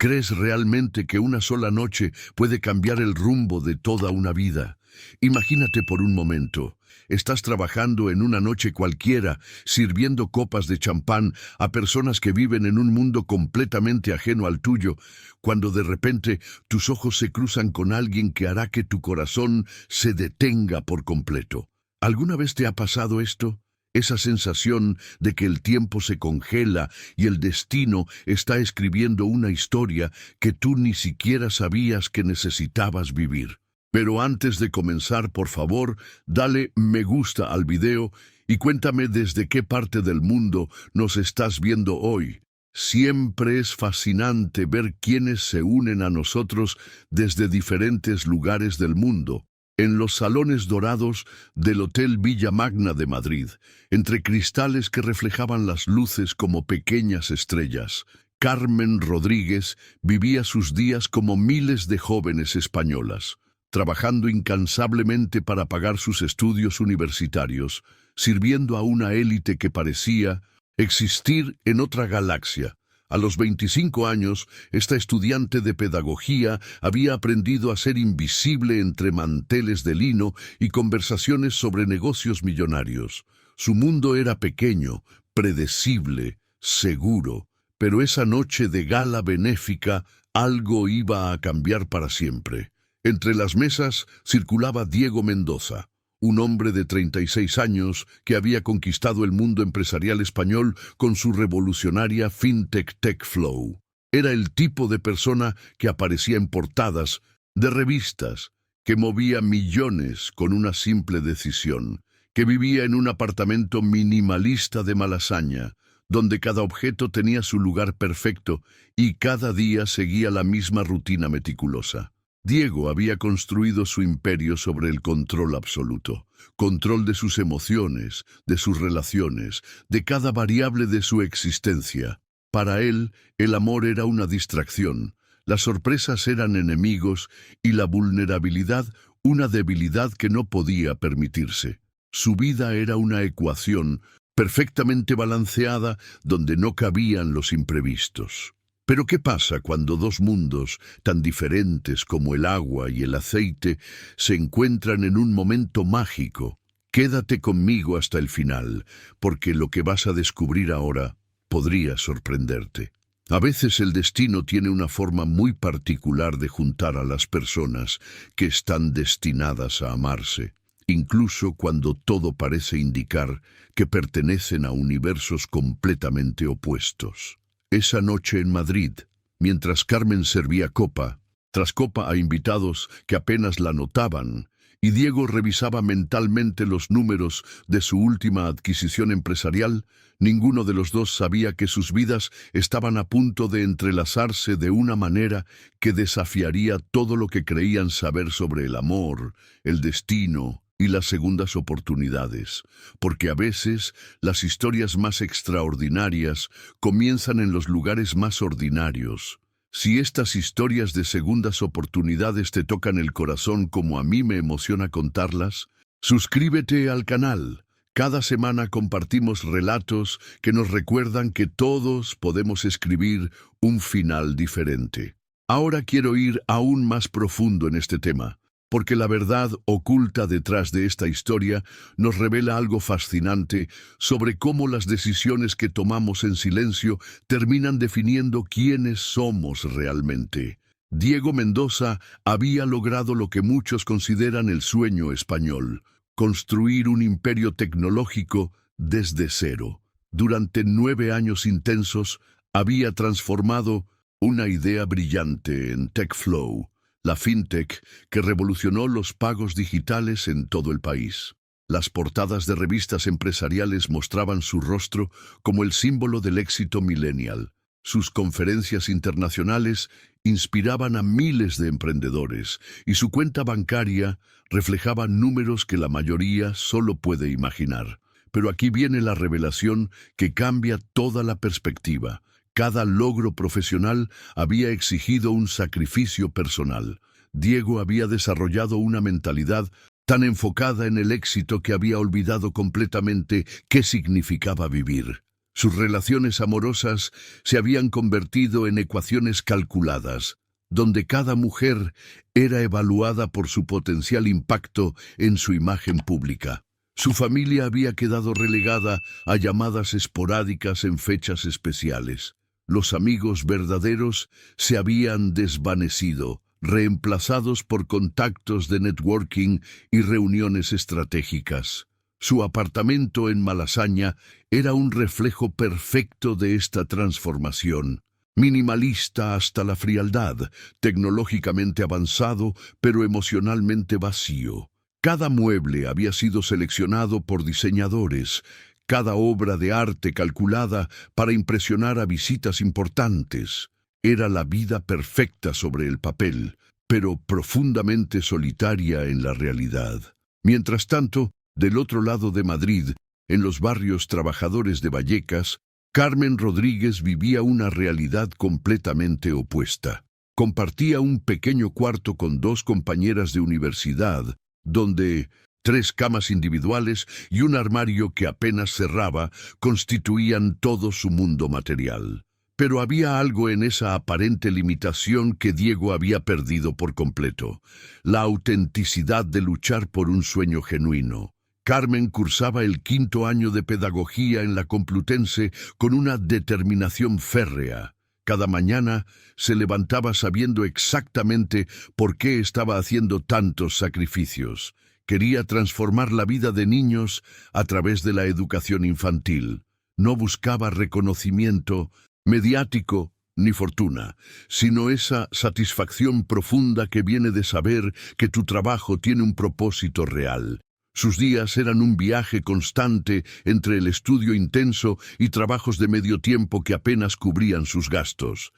¿Crees realmente que una sola noche puede cambiar el rumbo de toda una vida? Imagínate por un momento. Estás trabajando en una noche cualquiera, sirviendo copas de champán a personas que viven en un mundo completamente ajeno al tuyo, cuando de repente tus ojos se cruzan con alguien que hará que tu corazón se detenga por completo. ¿Alguna vez te ha pasado esto? Esa sensación de que el tiempo se congela y el destino está escribiendo una historia que tú ni siquiera sabías que necesitabas vivir. Pero antes de comenzar, por favor, dale me gusta al video y cuéntame desde qué parte del mundo nos estás viendo hoy. Siempre es fascinante ver quiénes se unen a nosotros desde diferentes lugares del mundo. En los salones dorados del Hotel Villa Magna de Madrid, entre cristales que reflejaban las luces como pequeñas estrellas, Carmen Rodríguez vivía sus días como miles de jóvenes españolas, trabajando incansablemente para pagar sus estudios universitarios, sirviendo a una élite que parecía existir en otra galaxia. A los 25 años, esta estudiante de pedagogía había aprendido a ser invisible entre manteles de lino y conversaciones sobre negocios millonarios. Su mundo era pequeño, predecible, seguro, pero esa noche de gala benéfica algo iba a cambiar para siempre. Entre las mesas circulaba Diego Mendoza, un hombre de 36 años que había conquistado el mundo empresarial español con su revolucionaria FinTech TechFlow. Era el tipo de persona que aparecía en portadas de revistas, que movía millones con una simple decisión, que vivía en un apartamento minimalista de Malasaña, donde cada objeto tenía su lugar perfecto y cada día seguía la misma rutina meticulosa. Diego había construido su imperio sobre el control absoluto, control de sus emociones, de sus relaciones, de cada variable de su existencia. Para él, el amor era una distracción, las sorpresas eran enemigos y la vulnerabilidad una debilidad que no podía permitirse. Su vida era una ecuación perfectamente balanceada donde no cabían los imprevistos. Pero ¿qué pasa cuando dos mundos tan diferentes como el agua y el aceite se encuentran en un momento mágico? Quédate conmigo hasta el final, porque lo que vas a descubrir ahora podría sorprenderte. A veces el destino tiene una forma muy particular de juntar a las personas que están destinadas a amarse, incluso cuando todo parece indicar que pertenecen a universos completamente opuestos. Esa noche en Madrid, mientras Carmen servía copa tras copa a invitados que apenas la notaban, y Diego revisaba mentalmente los números de su última adquisición empresarial, ninguno de los dos sabía que sus vidas estaban a punto de entrelazarse de una manera que desafiaría todo lo que creían saber sobre el amor, el destino y las segundas oportunidades, porque a veces las historias más extraordinarias comienzan en los lugares más ordinarios. Si estas historias de segundas oportunidades te tocan el corazón como a mí me emociona contarlas, suscríbete al canal. Cada semana compartimos relatos que nos recuerdan que todos podemos escribir un final diferente. Ahora quiero ir aún más profundo en este tema, porque la verdad oculta detrás de esta historia nos revela algo fascinante sobre cómo las decisiones que tomamos en silencio terminan definiendo quiénes somos realmente. Diego Mendoza había logrado lo que muchos consideran el sueño español: construir un imperio tecnológico desde cero. Durante 9 años intensos, había transformado una idea brillante en TechFlow, la fintech que revolucionó los pagos digitales en todo el país. Las portadas de revistas empresariales mostraban su rostro como el símbolo del éxito millennial. Sus conferencias internacionales inspiraban a miles de emprendedores y su cuenta bancaria reflejaba números que la mayoría solo puede imaginar. Pero aquí viene la revelación que cambia toda la perspectiva. Cada logro profesional había exigido un sacrificio personal. Diego había desarrollado una mentalidad tan enfocada en el éxito que había olvidado completamente qué significaba vivir. Sus relaciones amorosas se habían convertido en ecuaciones calculadas, donde cada mujer era evaluada por su potencial impacto en su imagen pública. Su familia había quedado relegada a llamadas esporádicas en fechas especiales. Los amigos verdaderos se habían desvanecido, reemplazados por contactos de networking y reuniones estratégicas. Su apartamento en Malasaña era un reflejo perfecto de esta transformación. Minimalista hasta la frialdad, tecnológicamente avanzado, pero emocionalmente vacío. Cada mueble había sido seleccionado por diseñadores, cada obra de arte calculada para impresionar a visitas importantes. Era la vida perfecta sobre el papel, pero profundamente solitaria en la realidad. Mientras tanto, del otro lado de Madrid, en los barrios trabajadores de Vallecas, Carmen Rodríguez vivía una realidad completamente opuesta. Compartía un pequeño cuarto con dos compañeras de universidad, donde 3 camas individuales y un armario que apenas cerraba constituían todo su mundo material. Pero había algo en esa aparente limitación que Diego había perdido por completo: la autenticidad de luchar por un sueño genuino. Carmen cursaba el 5º año de pedagogía en la Complutense con una determinación férrea. Cada mañana se levantaba sabiendo exactamente por qué estaba haciendo tantos sacrificios. Quería transformar la vida de niños a través de la educación infantil. No buscaba reconocimiento mediático ni fortuna, sino esa satisfacción profunda que viene de saber que tu trabajo tiene un propósito real. Sus días eran un viaje constante entre el estudio intenso y trabajos de medio tiempo que apenas cubrían sus gastos.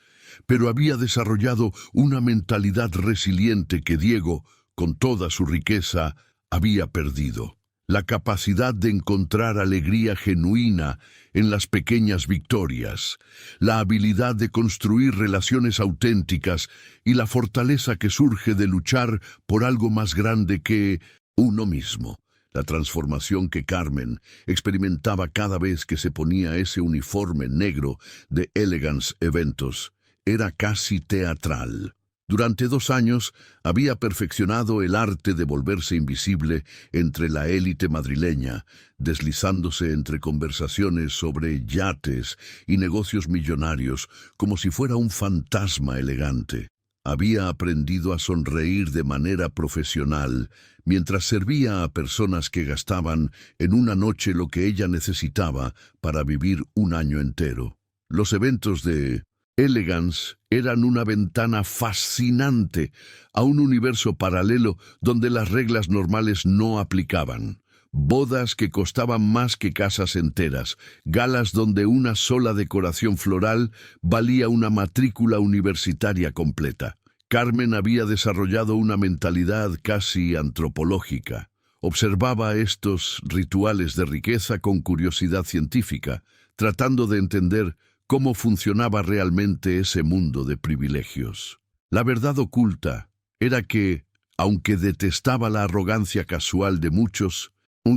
Pero había desarrollado una mentalidad resiliente que Diego, con toda su riqueza, había perdido. La capacidad de encontrar alegría genuina en las pequeñas victorias, la habilidad de construir relaciones auténticas y la fortaleza que surge de luchar por algo más grande que uno mismo. La transformación que Carmen experimentaba cada vez que se ponía ese uniforme negro de Elegance Eventos era casi teatral. Durante 2 años había perfeccionado el arte de volverse invisible entre la élite madrileña, deslizándose entre conversaciones sobre yates y negocios millonarios como si fuera un fantasma elegante. Había aprendido a sonreír de manera profesional mientras servía a personas que gastaban en una noche lo que ella necesitaba para vivir un año entero. Los eventos de Elegance eran una ventana fascinante a un universo paralelo donde las reglas normales no aplicaban. Bodas que costaban más que casas enteras, galas donde una sola decoración floral valía una matrícula universitaria completa. Carmen había desarrollado una mentalidad casi antropológica. Observaba estos rituales de riqueza con curiosidad científica, tratando de entender cómo funcionaba realmente ese mundo de privilegios. La verdad oculta era que, aunque detestaba la arrogancia casual de muchos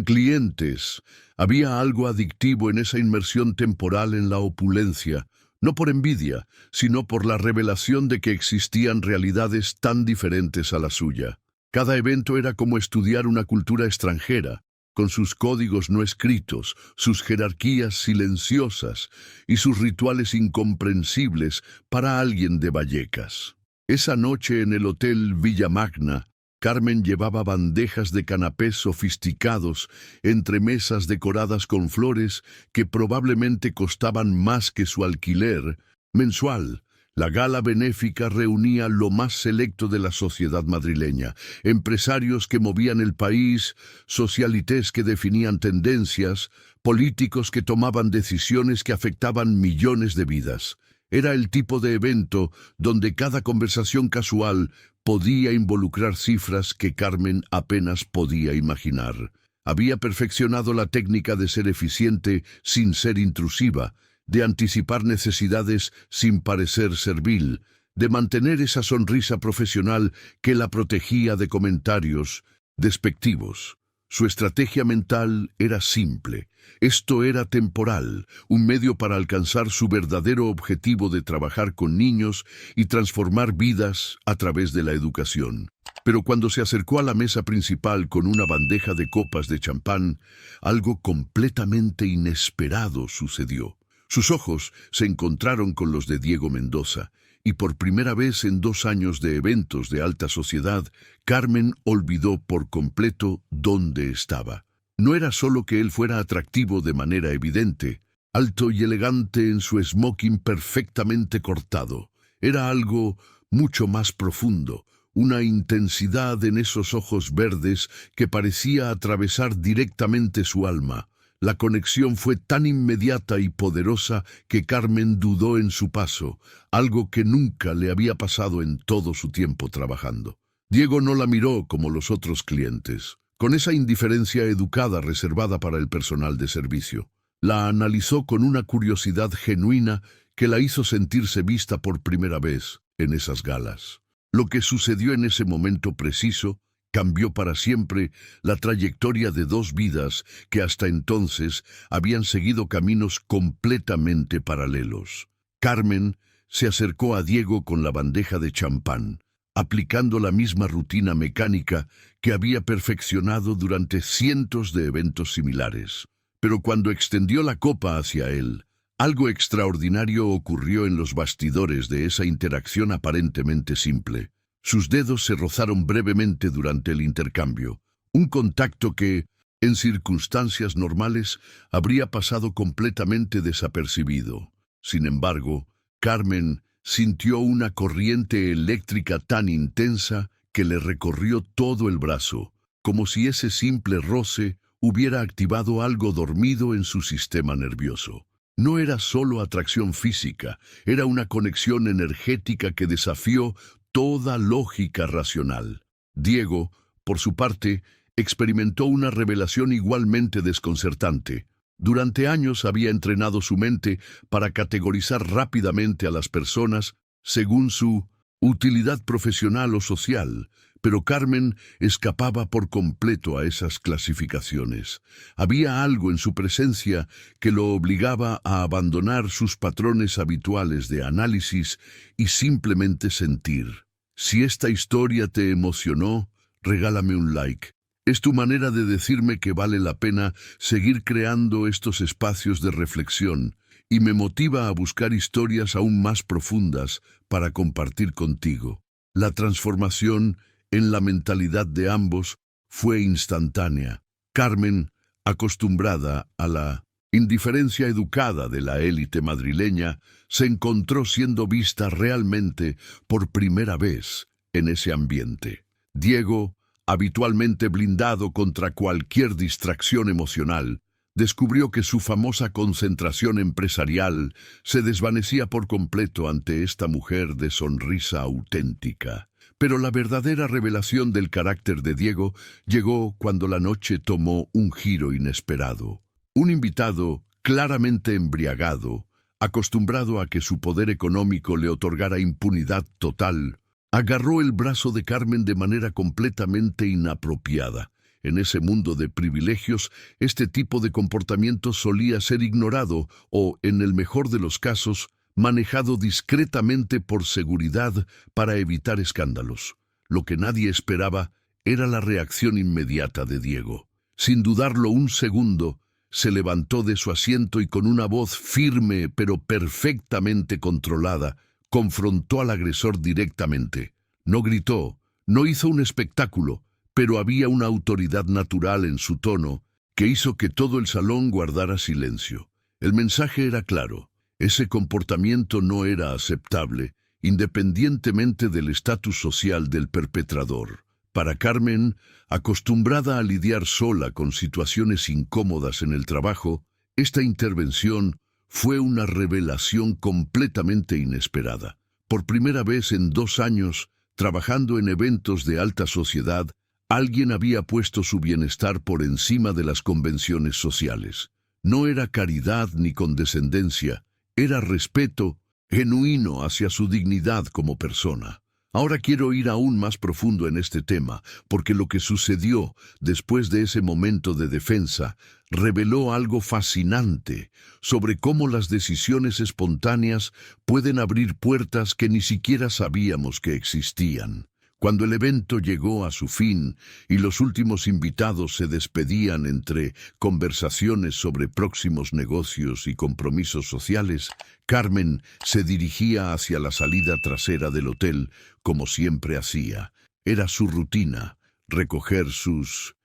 clientes, había algo adictivo en esa inmersión temporal en la opulencia, no por envidia, sino por la revelación de que existían realidades tan diferentes a la suya. Cada evento era como estudiar una cultura extranjera, con sus códigos no escritos, sus jerarquías silenciosas y sus rituales incomprensibles para alguien de Vallecas. Esa noche en el Hotel Villamagna, Carmen llevaba bandejas de canapés sofisticados entre mesas decoradas con flores que probablemente costaban más que su alquiler mensual. La gala benéfica reunía lo más selecto de la sociedad madrileña, empresarios que movían el país, socialites que definían tendencias, políticos que tomaban decisiones que afectaban millones de vidas. Era el tipo de evento donde cada conversación casual podía involucrar cifras que Carmen apenas podía imaginar. Había perfeccionado la técnica de ser eficiente sin ser intrusiva, de anticipar necesidades sin parecer servil, de mantener esa sonrisa profesional que la protegía de comentarios despectivos. Su estrategia mental era simple. Esto era temporal, un medio para alcanzar su verdadero objetivo de trabajar con niños y transformar vidas a través de la educación. Pero cuando se acercó a la mesa principal con una bandeja de copas de champán, algo completamente inesperado sucedió. Sus ojos se encontraron con los de Diego Mendoza, y por primera vez en 2 años de eventos de alta sociedad, Carmen olvidó por completo dónde estaba. No era solo que él fuera atractivo de manera evidente, alto y elegante en su smoking perfectamente cortado. Era algo mucho más profundo, una intensidad en esos ojos verdes que parecía atravesar directamente su alma. La conexión fue tan inmediata y poderosa que Carmen dudó en su paso, algo que nunca le había pasado en todo su tiempo trabajando. Diego no la miró como los otros clientes, con esa indiferencia educada reservada para el personal de servicio. La analizó con una curiosidad genuina que la hizo sentirse vista por primera vez en esas galas. Lo que sucedió en ese momento preciso cambió para siempre la trayectoria de 2 vidas que hasta entonces habían seguido caminos completamente paralelos. Carmen se acercó a Diego con la bandeja de champán, aplicando la misma rutina mecánica que había perfeccionado durante cientos de eventos similares. Pero cuando extendió la copa hacia él, algo extraordinario ocurrió en los bastidores de esa interacción aparentemente simple. Sus dedos se rozaron brevemente durante el intercambio, un contacto que, en circunstancias normales, habría pasado completamente desapercibido. Sin embargo, Carmen sintió una corriente eléctrica tan intensa que le recorrió todo el brazo, como si ese simple roce hubiera activado algo dormido en su sistema nervioso. No era solo atracción física, era una conexión energética que desafió toda lógica racional. Diego, por su parte, experimentó una revelación igualmente desconcertante. Durante años había entrenado su mente para categorizar rápidamente a las personas según su utilidad profesional o social, pero Carmen escapaba por completo a esas clasificaciones. Había algo en su presencia que lo obligaba a abandonar sus patrones habituales de análisis y simplemente sentir. Si esta historia te emocionó, regálame un like. Es tu manera de decirme que vale la pena seguir creando estos espacios de reflexión y me motiva a buscar historias aún más profundas para compartir contigo. La transformación en la mentalidad de ambos fue instantánea. Carmen, acostumbrada a la indiferencia educada de la élite madrileña, se encontró siendo vista realmente por primera vez en ese ambiente. Diego, habitualmente blindado contra cualquier distracción emocional, descubrió que su famosa concentración empresarial se desvanecía por completo ante esta mujer de sonrisa auténtica. Pero la verdadera revelación del carácter de Diego llegó cuando la noche tomó un giro inesperado. Un invitado claramente embriagado, acostumbrado a que su poder económico le otorgara impunidad total, agarró el brazo de Carmen de manera completamente inapropiada. En ese mundo de privilegios, este tipo de comportamiento solía ser ignorado o, en el mejor de los casos, manejado discretamente por seguridad para evitar escándalos. Lo que nadie esperaba era la reacción inmediata de Diego. Sin dudarlo un segundo, se levantó de su asiento y con una voz firme pero perfectamente controlada, confrontó al agresor directamente. No gritó, no hizo un espectáculo, pero había una autoridad natural en su tono que hizo que todo el salón guardara silencio. El mensaje era claro. Ese comportamiento no era aceptable, independientemente del estatus social del perpetrador. Para Carmen, acostumbrada a lidiar sola con situaciones incómodas en el trabajo, esta intervención fue una revelación completamente inesperada. Por primera vez en 2 años, trabajando en eventos de alta sociedad, alguien había puesto su bienestar por encima de las convenciones sociales. No era caridad ni condescendencia, era respeto genuino hacia su dignidad como persona. Ahora quiero ir aún más profundo en este tema, porque lo que sucedió después de ese momento de defensa reveló algo fascinante sobre cómo las decisiones espontáneas pueden abrir puertas que ni siquiera sabíamos que existían. Cuando el evento llegó a su fin y los últimos invitados se despedían entre conversaciones sobre próximos negocios y compromisos sociales, Carmen se dirigía hacia la salida trasera del hotel, como siempre hacía. Era su rutina, recoger sus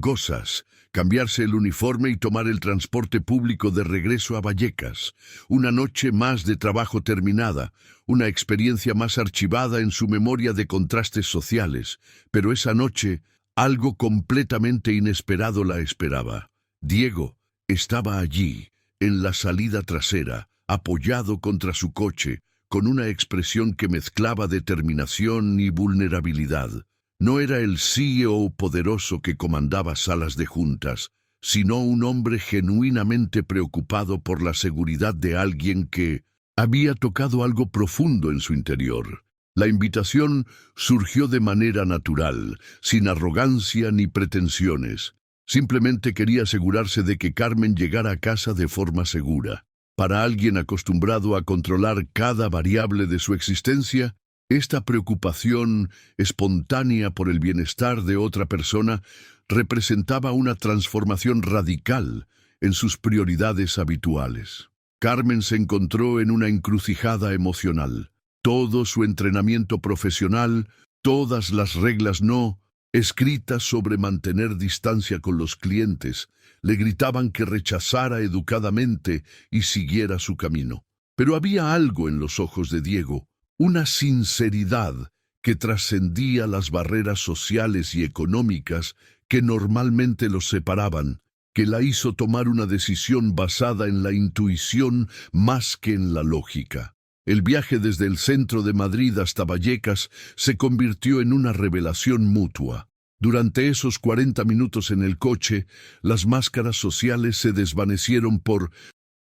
cosas, cambiarse el uniforme y tomar el transporte público de regreso a Vallecas. Una noche más de trabajo terminada, una experiencia más archivada en su memoria de contrastes sociales. Pero esa noche, algo completamente inesperado la esperaba. Diego estaba allí, en la salida trasera, apoyado contra su coche, con una expresión que mezclaba determinación y vulnerabilidad. No era el CEO poderoso que comandaba salas de juntas, sino un hombre genuinamente preocupado por la seguridad de alguien que había tocado algo profundo en su interior. La invitación surgió de manera natural, sin arrogancia ni pretensiones. Simplemente quería asegurarse de que Carmen llegara a casa de forma segura. Para alguien acostumbrado a controlar cada variable de su existencia, esta preocupación espontánea por el bienestar de otra persona representaba una transformación radical en sus prioridades habituales. Carmen se encontró en una encrucijada emocional. Todo su entrenamiento profesional, todas las reglas no escritas sobre mantener distancia con los clientes, le gritaban que rechazara educadamente y siguiera su camino. Pero había algo en los ojos de Diego, una sinceridad que trascendía las barreras sociales y económicas que normalmente los separaban, que la hizo tomar una decisión basada en la intuición más que en la lógica. El viaje desde el centro de Madrid hasta Vallecas se convirtió en una revelación mutua. Durante esos 40 minutos en el coche, las máscaras sociales se desvanecieron por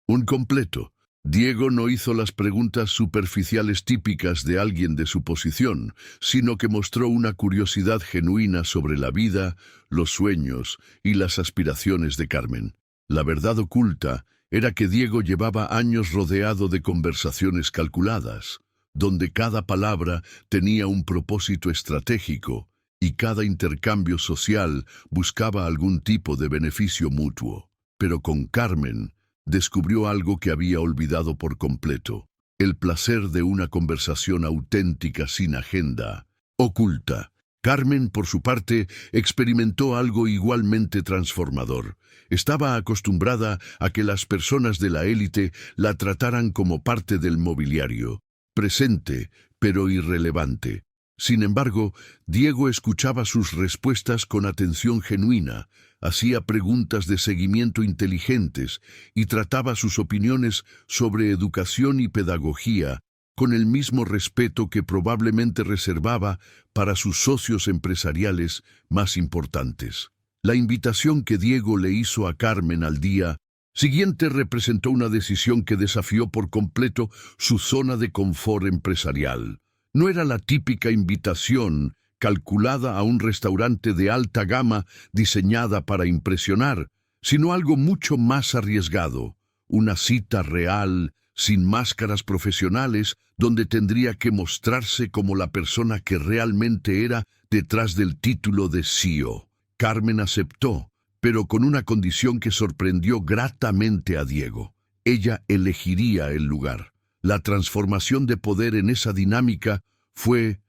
un completo. Diego no hizo las preguntas superficiales típicas de alguien de su posición, sino que mostró una curiosidad genuina sobre la vida, los sueños y las aspiraciones de Carmen. La verdad oculta era que Diego llevaba años rodeado de conversaciones calculadas, donde cada palabra tenía un propósito estratégico y cada intercambio social buscaba algún tipo de beneficio mutuo. Pero con Carmen descubrió algo que había olvidado por completo: el placer de una conversación auténtica sin agenda oculta. Carmen, por su parte, experimentó algo igualmente transformador. Estaba acostumbrada a que las personas de la élite la trataran como parte del mobiliario, presente, pero irrelevante. Sin embargo, Diego escuchaba sus respuestas con atención genuina, hacía preguntas de seguimiento inteligentes y trataba sus opiniones sobre educación y pedagogía con el mismo respeto que probablemente reservaba para sus socios empresariales más importantes. La invitación que Diego le hizo a Carmen al día siguiente representó una decisión que desafió por completo su zona de confort empresarial. No era la típica invitación calculada a un restaurante de alta gama diseñada para impresionar, sino algo mucho más arriesgado, una cita real, sin máscaras profesionales, donde tendría que mostrarse como la persona que realmente era detrás del título de CEO. Carmen aceptó, pero con una condición que sorprendió gratamente a Diego. Ella elegiría el lugar. La transformación de poder en esa dinámica fue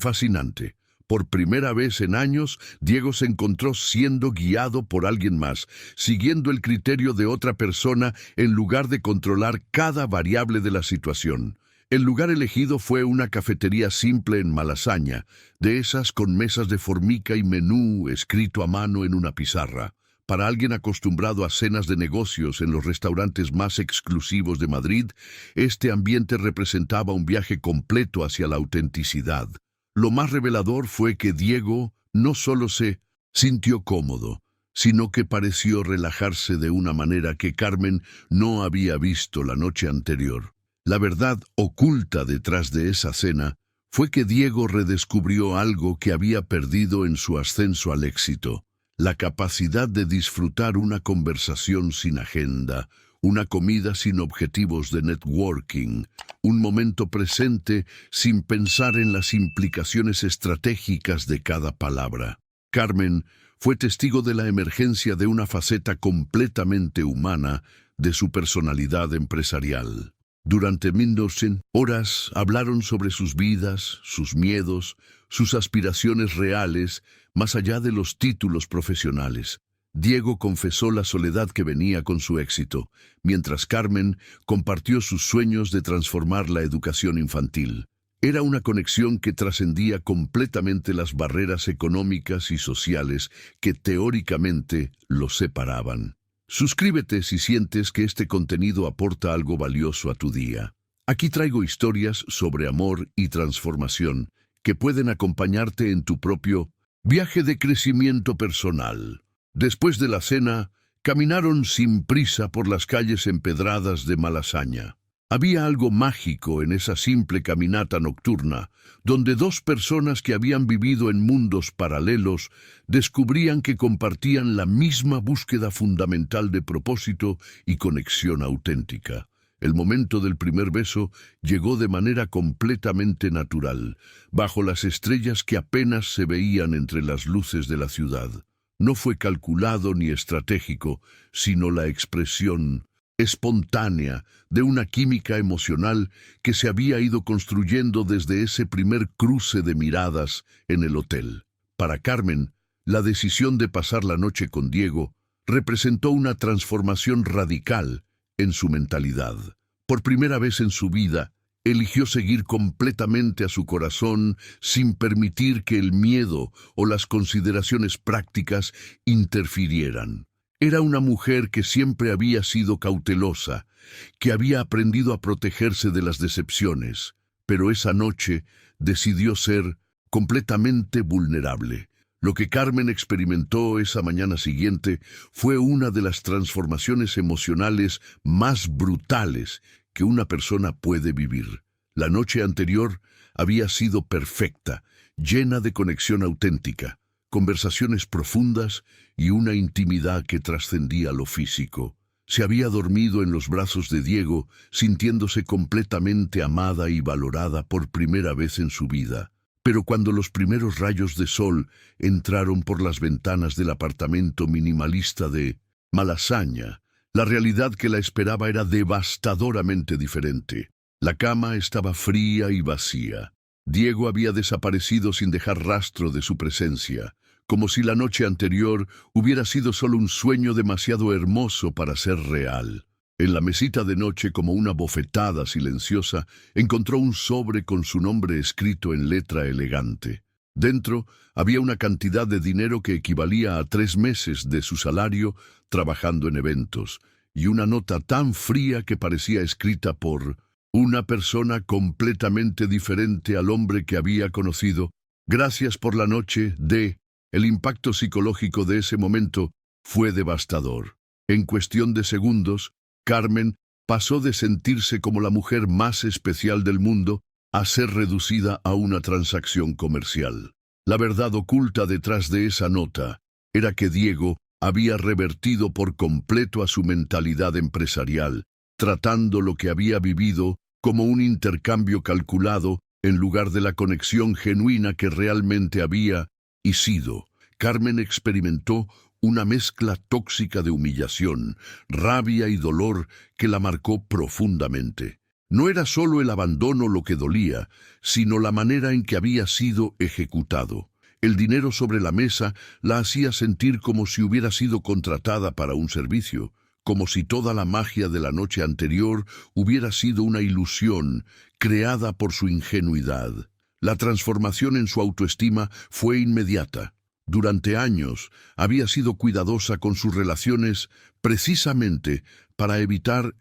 fascinante. Por primera vez en años, Diego se encontró siendo guiado por alguien más, siguiendo el criterio de otra persona en lugar de controlar cada variable de la situación. El lugar elegido fue una cafetería simple en Malasaña, de esas con mesas de formica y menú escrito a mano en una pizarra. Para alguien acostumbrado a cenas de negocios en los restaurantes más exclusivos de Madrid, este ambiente representaba un viaje completo hacia la autenticidad. Lo más revelador fue que Diego no solo se sintió cómodo, sino que pareció relajarse de una manera que Carmen no había visto la noche anterior. La verdad oculta detrás de esa cena fue que Diego redescubrió algo que había perdido en su ascenso al éxito: la capacidad de disfrutar una conversación sin agenda, una comida sin objetivos de networking, un momento presente sin pensar en las implicaciones estratégicas de cada palabra. Carmen fue testigo de la emergencia de una faceta completamente humana de su personalidad empresarial. Durante 12 horas hablaron sobre sus vidas, sus miedos, sus aspiraciones reales, más allá de los títulos profesionales. Diego confesó la soledad que venía con su éxito, mientras Carmen compartió sus sueños de transformar la educación infantil. Era una conexión que trascendía completamente las barreras económicas y sociales que teóricamente los separaban. Suscríbete si sientes que este contenido aporta algo valioso a tu día. Aquí traigo historias sobre amor y transformación que pueden acompañarte en tu propio viaje de crecimiento personal. Después de la cena, caminaron sin prisa por las calles empedradas de Malasaña. Había algo mágico en esa simple caminata nocturna, donde dos personas que habían vivido en mundos paralelos descubrían que compartían la misma búsqueda fundamental de propósito y conexión auténtica. El momento del primer beso llegó de manera completamente natural, bajo las estrellas que apenas se veían entre las luces de la ciudad. No fue calculado ni estratégico, sino la expresión espontánea de una química emocional que se había ido construyendo desde ese primer cruce de miradas en el hotel. Para Carmen, la decisión de pasar la noche con Diego representó una transformación radical en su mentalidad. Por primera vez en su vida, eligió seguir completamente a su corazón sin permitir que el miedo o las consideraciones prácticas interfirieran. Era una mujer que siempre había sido cautelosa, que había aprendido a protegerse de las decepciones, pero esa noche decidió ser completamente vulnerable. Lo que Carmen experimentó esa mañana siguiente fue una de las transformaciones emocionales más brutales que una persona puede vivir. La noche anterior había sido perfecta, llena de conexión auténtica, conversaciones profundas y una intimidad que trascendía lo físico. Se había dormido en los brazos de Diego, sintiéndose completamente amada y valorada por primera vez en su vida. Pero cuando los primeros rayos de sol entraron por las ventanas del apartamento minimalista de Malasaña, la realidad que la esperaba era devastadoramente diferente. La cama estaba fría y vacía. Diego había desaparecido sin dejar rastro de su presencia, como si la noche anterior hubiera sido solo un sueño demasiado hermoso para ser real. En la mesita de noche, como una bofetada silenciosa, encontró un sobre con su nombre escrito en letra elegante. Dentro había una cantidad de dinero que equivalía a 3 meses de su salario trabajando en eventos, y una nota tan fría que parecía escrita por una persona completamente diferente al hombre que había conocido. Gracias por la noche, D. El impacto psicológico de ese momento fue devastador. En cuestión de segundos, Carmen pasó de sentirse como la mujer más especial del mundo a ser reducida a una transacción comercial. La verdad oculta detrás de esa nota era que Diego había revertido por completo a su mentalidad empresarial, tratando lo que había vivido como un intercambio calculado en lugar de la conexión genuina que realmente había sido. Carmen experimentó una mezcla tóxica de humillación, rabia y dolor que la marcó profundamente. No era solo el abandono lo que dolía, sino la manera en que había sido ejecutado. El dinero sobre la mesa la hacía sentir como si hubiera sido contratada para un servicio, como si toda la magia de la noche anterior hubiera sido una ilusión creada por su ingenuidad. La transformación en su autoestima fue inmediata. Durante años había sido cuidadosa con sus relaciones precisamente para evitar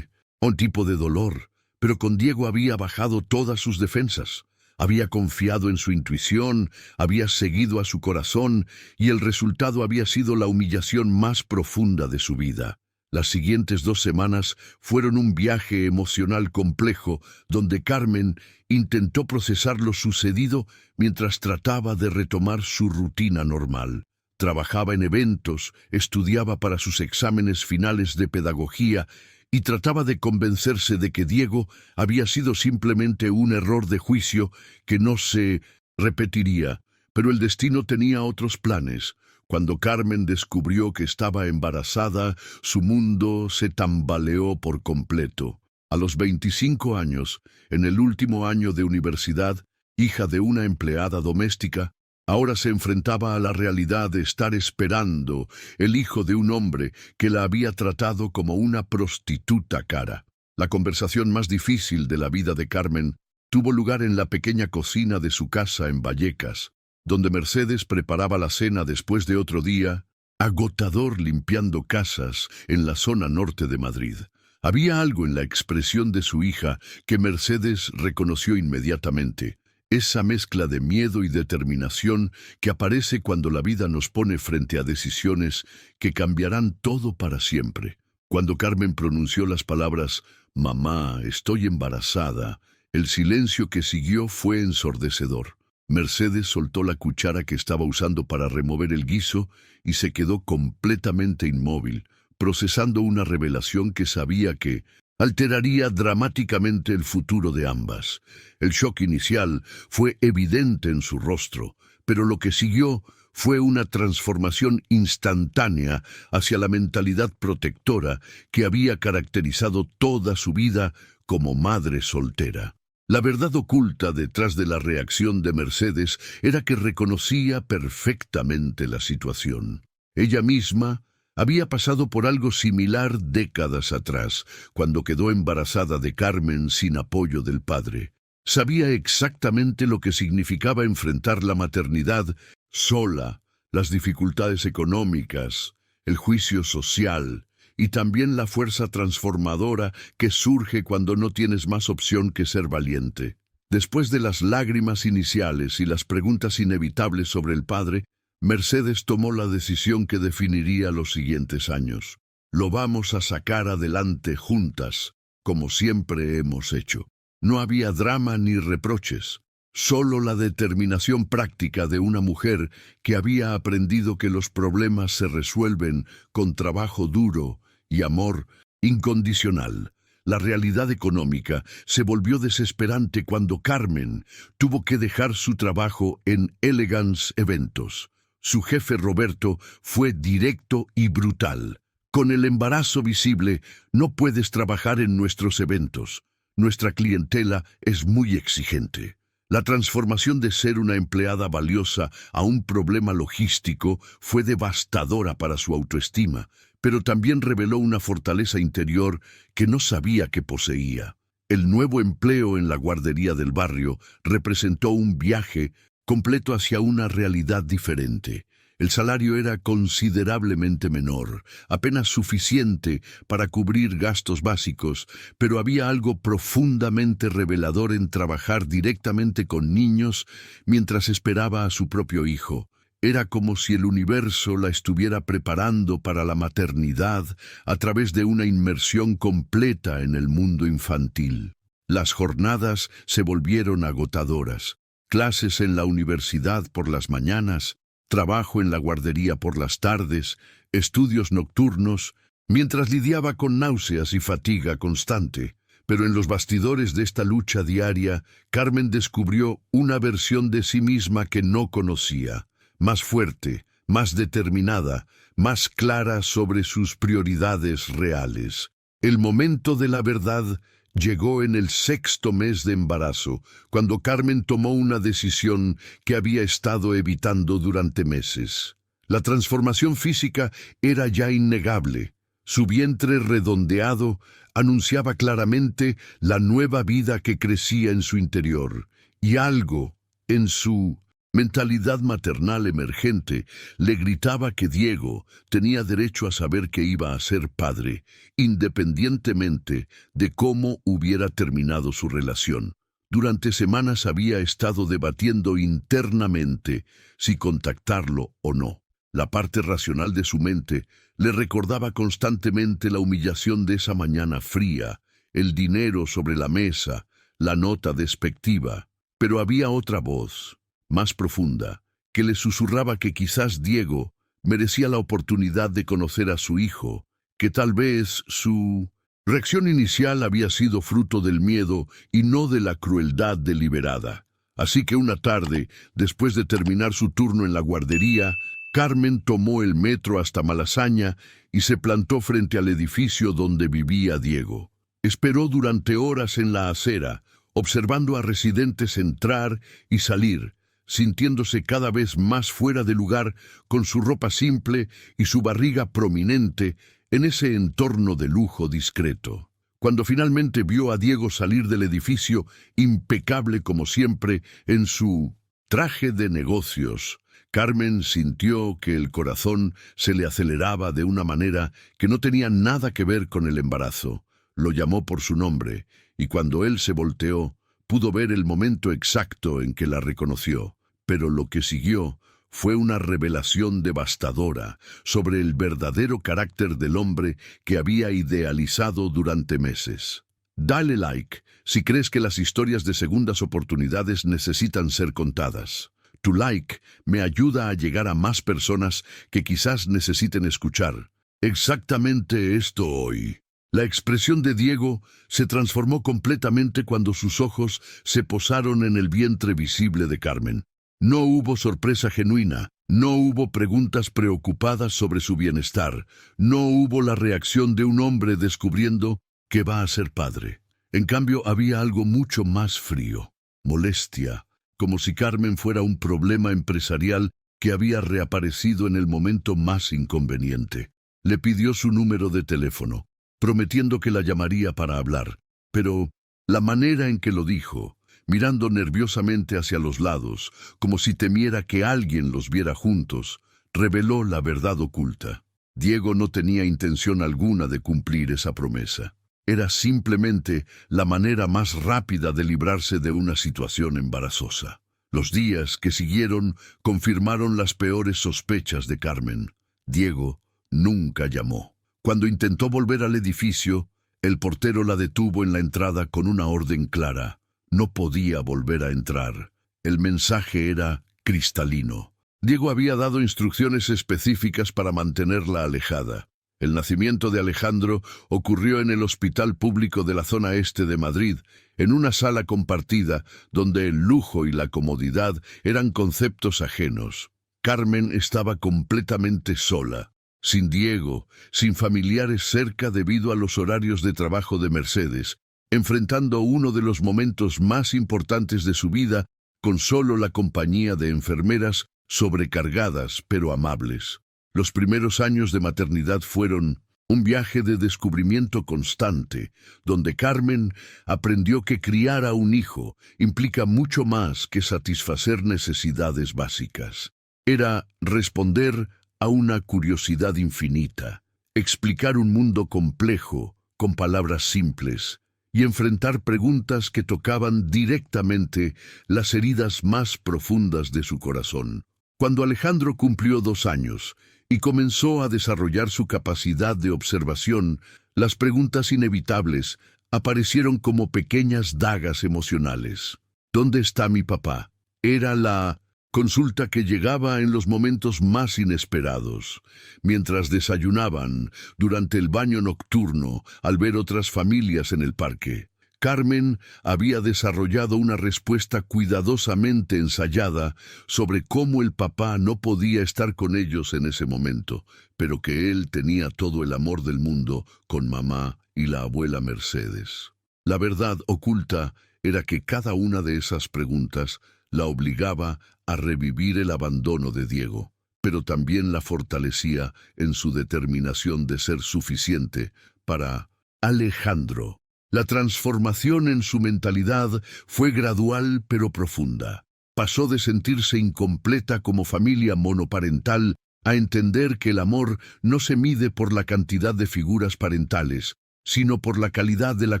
un tipo de dolor, pero con Diego había bajado todas sus defensas. Había confiado en su intuición, había seguido a su corazón y el resultado había sido la humillación más profunda de su vida. Las siguientes 2 semanas fueron un viaje emocional complejo donde Carmen intentó procesar lo sucedido mientras trataba de retomar su rutina normal. Trabajaba en eventos, estudiaba para sus exámenes finales de pedagogía y trataba de convencerse de que Diego había sido simplemente un error de juicio que no se repetiría, pero el destino tenía otros planes. Cuando Carmen descubrió que estaba embarazada, su mundo se tambaleó por completo. A los 25 años, en el último año de universidad, hija de una empleada doméstica, ahora se enfrentaba a la realidad de estar esperando el hijo de un hombre que la había tratado como una prostituta cara. La conversación más difícil de la vida de Carmen tuvo lugar en la pequeña cocina de su casa en Vallecas, donde Mercedes preparaba la cena después de otro día agotador limpiando casas en la zona norte de Madrid. Había algo en la expresión de su hija que Mercedes reconoció inmediatamente. Esa mezcla de miedo y determinación que aparece cuando la vida nos pone frente a decisiones que cambiarán todo para siempre. Cuando Carmen pronunció las palabras «Mamá, estoy embarazada», el silencio que siguió fue ensordecedor. Mercedes soltó la cuchara que estaba usando para remover el guiso y se quedó completamente inmóvil, procesando una revelación que sabía que alteraría dramáticamente el futuro de ambas. El shock inicial fue evidente en su rostro, pero lo que siguió fue una transformación instantánea hacia la mentalidad protectora que había caracterizado toda su vida como madre soltera. La verdad oculta detrás de la reacción de Mercedes era que reconocía perfectamente la situación. Ella misma había pasado por algo similar décadas atrás, cuando quedó embarazada de Carmen sin apoyo del padre. Sabía exactamente lo que significaba enfrentar la maternidad sola, las dificultades económicas, el juicio social y también la fuerza transformadora que surge cuando no tienes más opción que ser valiente. Después de las lágrimas iniciales y las preguntas inevitables sobre el padre, Mercedes tomó la decisión que definiría los siguientes años. Lo vamos a sacar adelante juntas, como siempre hemos hecho. No había drama ni reproches, solo la determinación práctica de una mujer que había aprendido que los problemas se resuelven con trabajo duro y amor incondicional. La realidad económica se volvió desesperante cuando Carmen tuvo que dejar su trabajo en Elegance Eventos. Su jefe Roberto fue directo y brutal. Con el embarazo visible, no puedes trabajar en nuestros eventos. Nuestra clientela es muy exigente. La transformación de ser una empleada valiosa a un problema logístico fue devastadora para su autoestima, pero también reveló una fortaleza interior que no sabía que poseía. El nuevo empleo en la guardería del barrio representó un viaje completo hacia una realidad diferente. El salario era considerablemente menor, apenas suficiente para cubrir gastos básicos, pero había algo profundamente revelador en trabajar directamente con niños mientras esperaba a su propio hijo. Era como si el universo la estuviera preparando para la maternidad a través de una inmersión completa en el mundo infantil. Las jornadas se volvieron agotadoras. Clases en la universidad por las mañanas, trabajo en la guardería por las tardes, estudios nocturnos, mientras lidiaba con náuseas y fatiga constante. Pero en los bastidores de esta lucha diaria, Carmen descubrió una versión de sí misma que no conocía. Más fuerte, más determinada, más clara sobre sus prioridades reales. El momento de la verdad llegó en el 6º mes de embarazo, cuando Carmen tomó una decisión que había estado evitando durante meses. La transformación física era ya innegable. Su vientre redondeado anunciaba claramente la nueva vida que crecía en su interior, y algo en su mentalidad maternal emergente le gritaba que Diego tenía derecho a saber que iba a ser padre, independientemente de cómo hubiera terminado su relación. Durante semanas había estado debatiendo internamente si contactarlo o no. La parte racional de su mente le recordaba constantemente la humillación de esa mañana fría, el dinero sobre la mesa, la nota despectiva. Pero había otra voz, más profunda, que le susurraba que quizás Diego merecía la oportunidad de conocer a su hijo, que tal vez su reacción inicial había sido fruto del miedo y no de la crueldad deliberada. Así que una tarde, después de terminar su turno en la guardería, Carmen tomó el metro hasta Malasaña y se plantó frente al edificio donde vivía Diego. Esperó durante horas en la acera, observando a residentes entrar y salir, sintiéndose cada vez más fuera de lugar con su ropa simple y su barriga prominente en ese entorno de lujo discreto. Cuando finalmente vio a Diego salir del edificio, impecable como siempre, en su traje de negocios, Carmen sintió que el corazón se le aceleraba de una manera que no tenía nada que ver con el embarazo. Lo llamó por su nombre, y cuando él se volteó, pudo ver el momento exacto en que la reconoció. Pero lo que siguió fue una revelación devastadora sobre el verdadero carácter del hombre que había idealizado durante meses. Dale like si crees que las historias de segundas oportunidades necesitan ser contadas. Tu like me ayuda a llegar a más personas que quizás necesiten escuchar exactamente esto hoy. La expresión de Diego se transformó completamente cuando sus ojos se posaron en el vientre visible de Carmen. No hubo sorpresa genuina, no hubo preguntas preocupadas sobre su bienestar, no hubo la reacción de un hombre descubriendo que va a ser padre. En cambio, había algo mucho más frío, molestia, como si Carmen fuera un problema empresarial que había reaparecido en el momento más inconveniente. Le pidió su número de teléfono, prometiendo que la llamaría para hablar, pero la manera en que lo dijo, mirando nerviosamente hacia los lados, como si temiera que alguien los viera juntos, reveló la verdad oculta. Diego no tenía intención alguna de cumplir esa promesa. Era simplemente la manera más rápida de librarse de una situación embarazosa. Los días que siguieron confirmaron las peores sospechas de Carmen. Diego nunca llamó. Cuando intentó volver al edificio, el portero la detuvo en la entrada con una orden clara. No podía volver a entrar. El mensaje era cristalino. Diego había dado instrucciones específicas para mantenerla alejada. El nacimiento de Alejandro ocurrió en el hospital público de la zona este de Madrid, en una sala compartida donde el lujo y la comodidad eran conceptos ajenos. Carmen estaba completamente sola, sin Diego, sin familiares cerca debido a los horarios de trabajo de Mercedes, enfrentando uno de los momentos más importantes de su vida con solo la compañía de enfermeras sobrecargadas pero amables. Los primeros años de maternidad fueron un viaje de descubrimiento constante, donde Carmen aprendió que criar a un hijo implica mucho más que satisfacer necesidades básicas. Era responder a una curiosidad infinita, explicar un mundo complejo con palabras simples y enfrentar preguntas que tocaban directamente las heridas más profundas de su corazón. Cuando Alejandro cumplió 2 años y comenzó a desarrollar su capacidad de observación, las preguntas inevitables aparecieron como pequeñas dagas emocionales. ¿Dónde está mi papá? Era la consulta que llegaba en los momentos más inesperados, mientras desayunaban, durante el baño nocturno, al ver otras familias en el parque. Carmen había desarrollado una respuesta cuidadosamente ensayada sobre cómo el papá no podía estar con ellos en ese momento, pero que él tenía todo el amor del mundo con mamá y la abuela Mercedes. La verdad oculta era que cada una de esas preguntas la obligaba a revivir el abandono de Diego, pero también la fortalecía en su determinación de ser suficiente para Alejandro. La transformación en su mentalidad fue gradual pero profunda. Pasó de sentirse incompleta como familia monoparental a entender que el amor no se mide por la cantidad de figuras parentales, sino por la calidad de la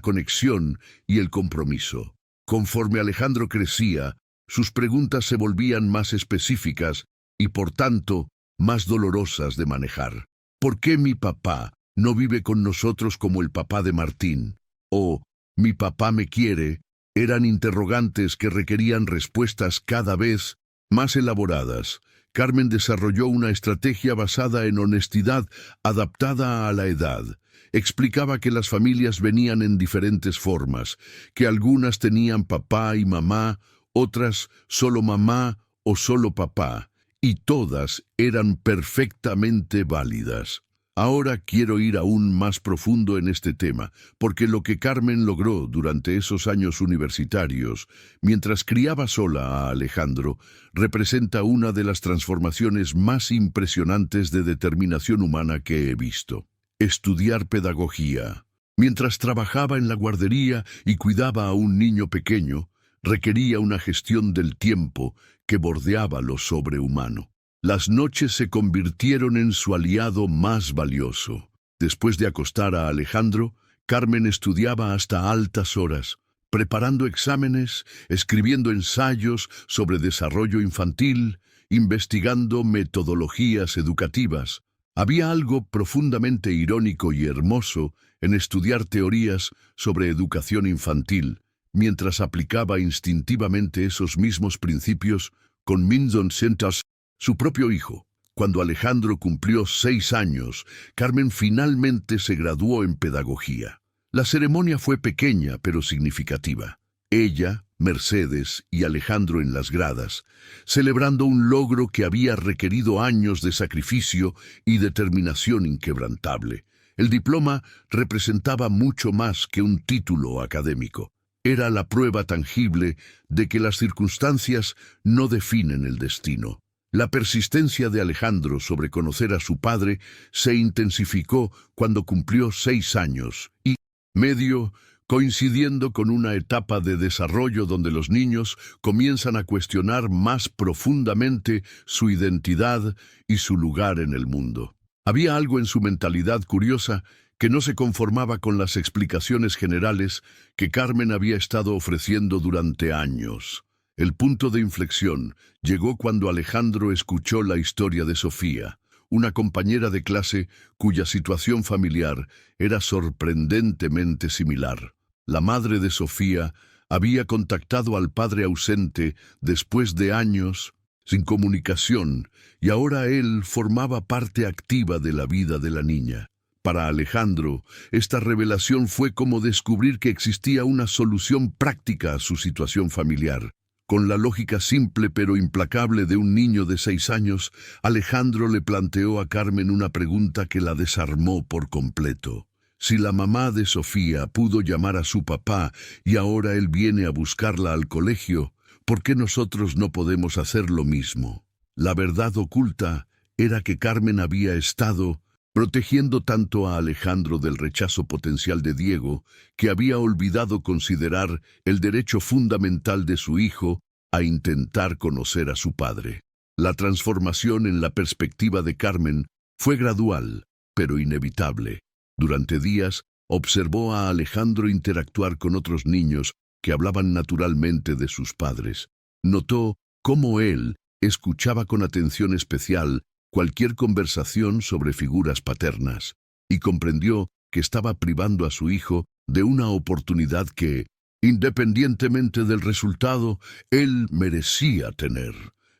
conexión y el compromiso. Conforme Alejandro crecía, sus preguntas se volvían más específicas y, por tanto, más dolorosas de manejar. ¿Por qué mi papá no vive con nosotros como el papá de Martín? O ¿mi papá me quiere? Eran interrogantes que requerían respuestas cada vez más elaboradas. Carmen desarrolló una estrategia basada en honestidad adaptada a la edad. Explicaba que las familias venían en diferentes formas, que algunas tenían papá y mamá, otras solo mamá o solo papá, y todas eran perfectamente válidas. Ahora quiero ir aún más profundo en este tema, porque lo que Carmen logró durante esos años universitarios, mientras criaba sola a Alejandro, representa una de las transformaciones más impresionantes de determinación humana que he visto. Estudiar pedagogía. Mientras trabajaba en la guardería y cuidaba a un niño pequeño, requería una gestión del tiempo que bordeaba lo sobrehumano. Las noches se convirtieron en su aliado más valioso. Después de acostar a Alejandro, Carmen estudiaba hasta altas horas, preparando exámenes, escribiendo ensayos sobre desarrollo infantil, investigando metodologías educativas. Había algo profundamente irónico y hermoso en estudiar teorías sobre educación infantil, mientras aplicaba instintivamente esos mismos principios con Mindon Sentas, su propio hijo. Cuando Alejandro cumplió 6 años, Carmen finalmente se graduó en pedagogía. La ceremonia fue pequeña pero significativa. Ella, Mercedes y Alejandro en las gradas, celebrando un logro que había requerido años de sacrificio y determinación inquebrantable. El diploma representaba mucho más que un título académico. Era la prueba tangible de que las circunstancias no definen el destino. La persistencia de Alejandro sobre conocer a su padre se intensificó cuando cumplió 6 años y medio, coincidiendo con una etapa de desarrollo donde los niños comienzan a cuestionar más profundamente su identidad y su lugar en el mundo. Había algo en su mentalidad curiosa que no se conformaba con las explicaciones generales que Carmen había estado ofreciendo durante años. El punto de inflexión llegó cuando Alejandro escuchó la historia de Sofía, una compañera de clase cuya situación familiar era sorprendentemente similar. La madre de Sofía había contactado al padre ausente después de años sin comunicación, y ahora él formaba parte activa de la vida de la niña. Para Alejandro, esta revelación fue como descubrir que existía una solución práctica a su situación familiar. Con la lógica simple pero implacable de un niño de 6 años, Alejandro le planteó a Carmen una pregunta que la desarmó por completo. Si la mamá de Sofía pudo llamar a su papá y ahora él viene a buscarla al colegio, ¿por qué nosotros no podemos hacer lo mismo? La verdad oculta era que Carmen había estado protegiendo tanto a Alejandro del rechazo potencial de Diego, que había olvidado considerar el derecho fundamental de su hijo a intentar conocer a su padre. La transformación en la perspectiva de Carmen fue gradual, pero inevitable. Durante días, observó a Alejandro interactuar con otros niños que hablaban naturalmente de sus padres. Notó cómo él escuchaba con atención especial cualquier conversación sobre figuras paternas, y comprendió que estaba privando a su hijo de una oportunidad que, independientemente del resultado, él merecía tener.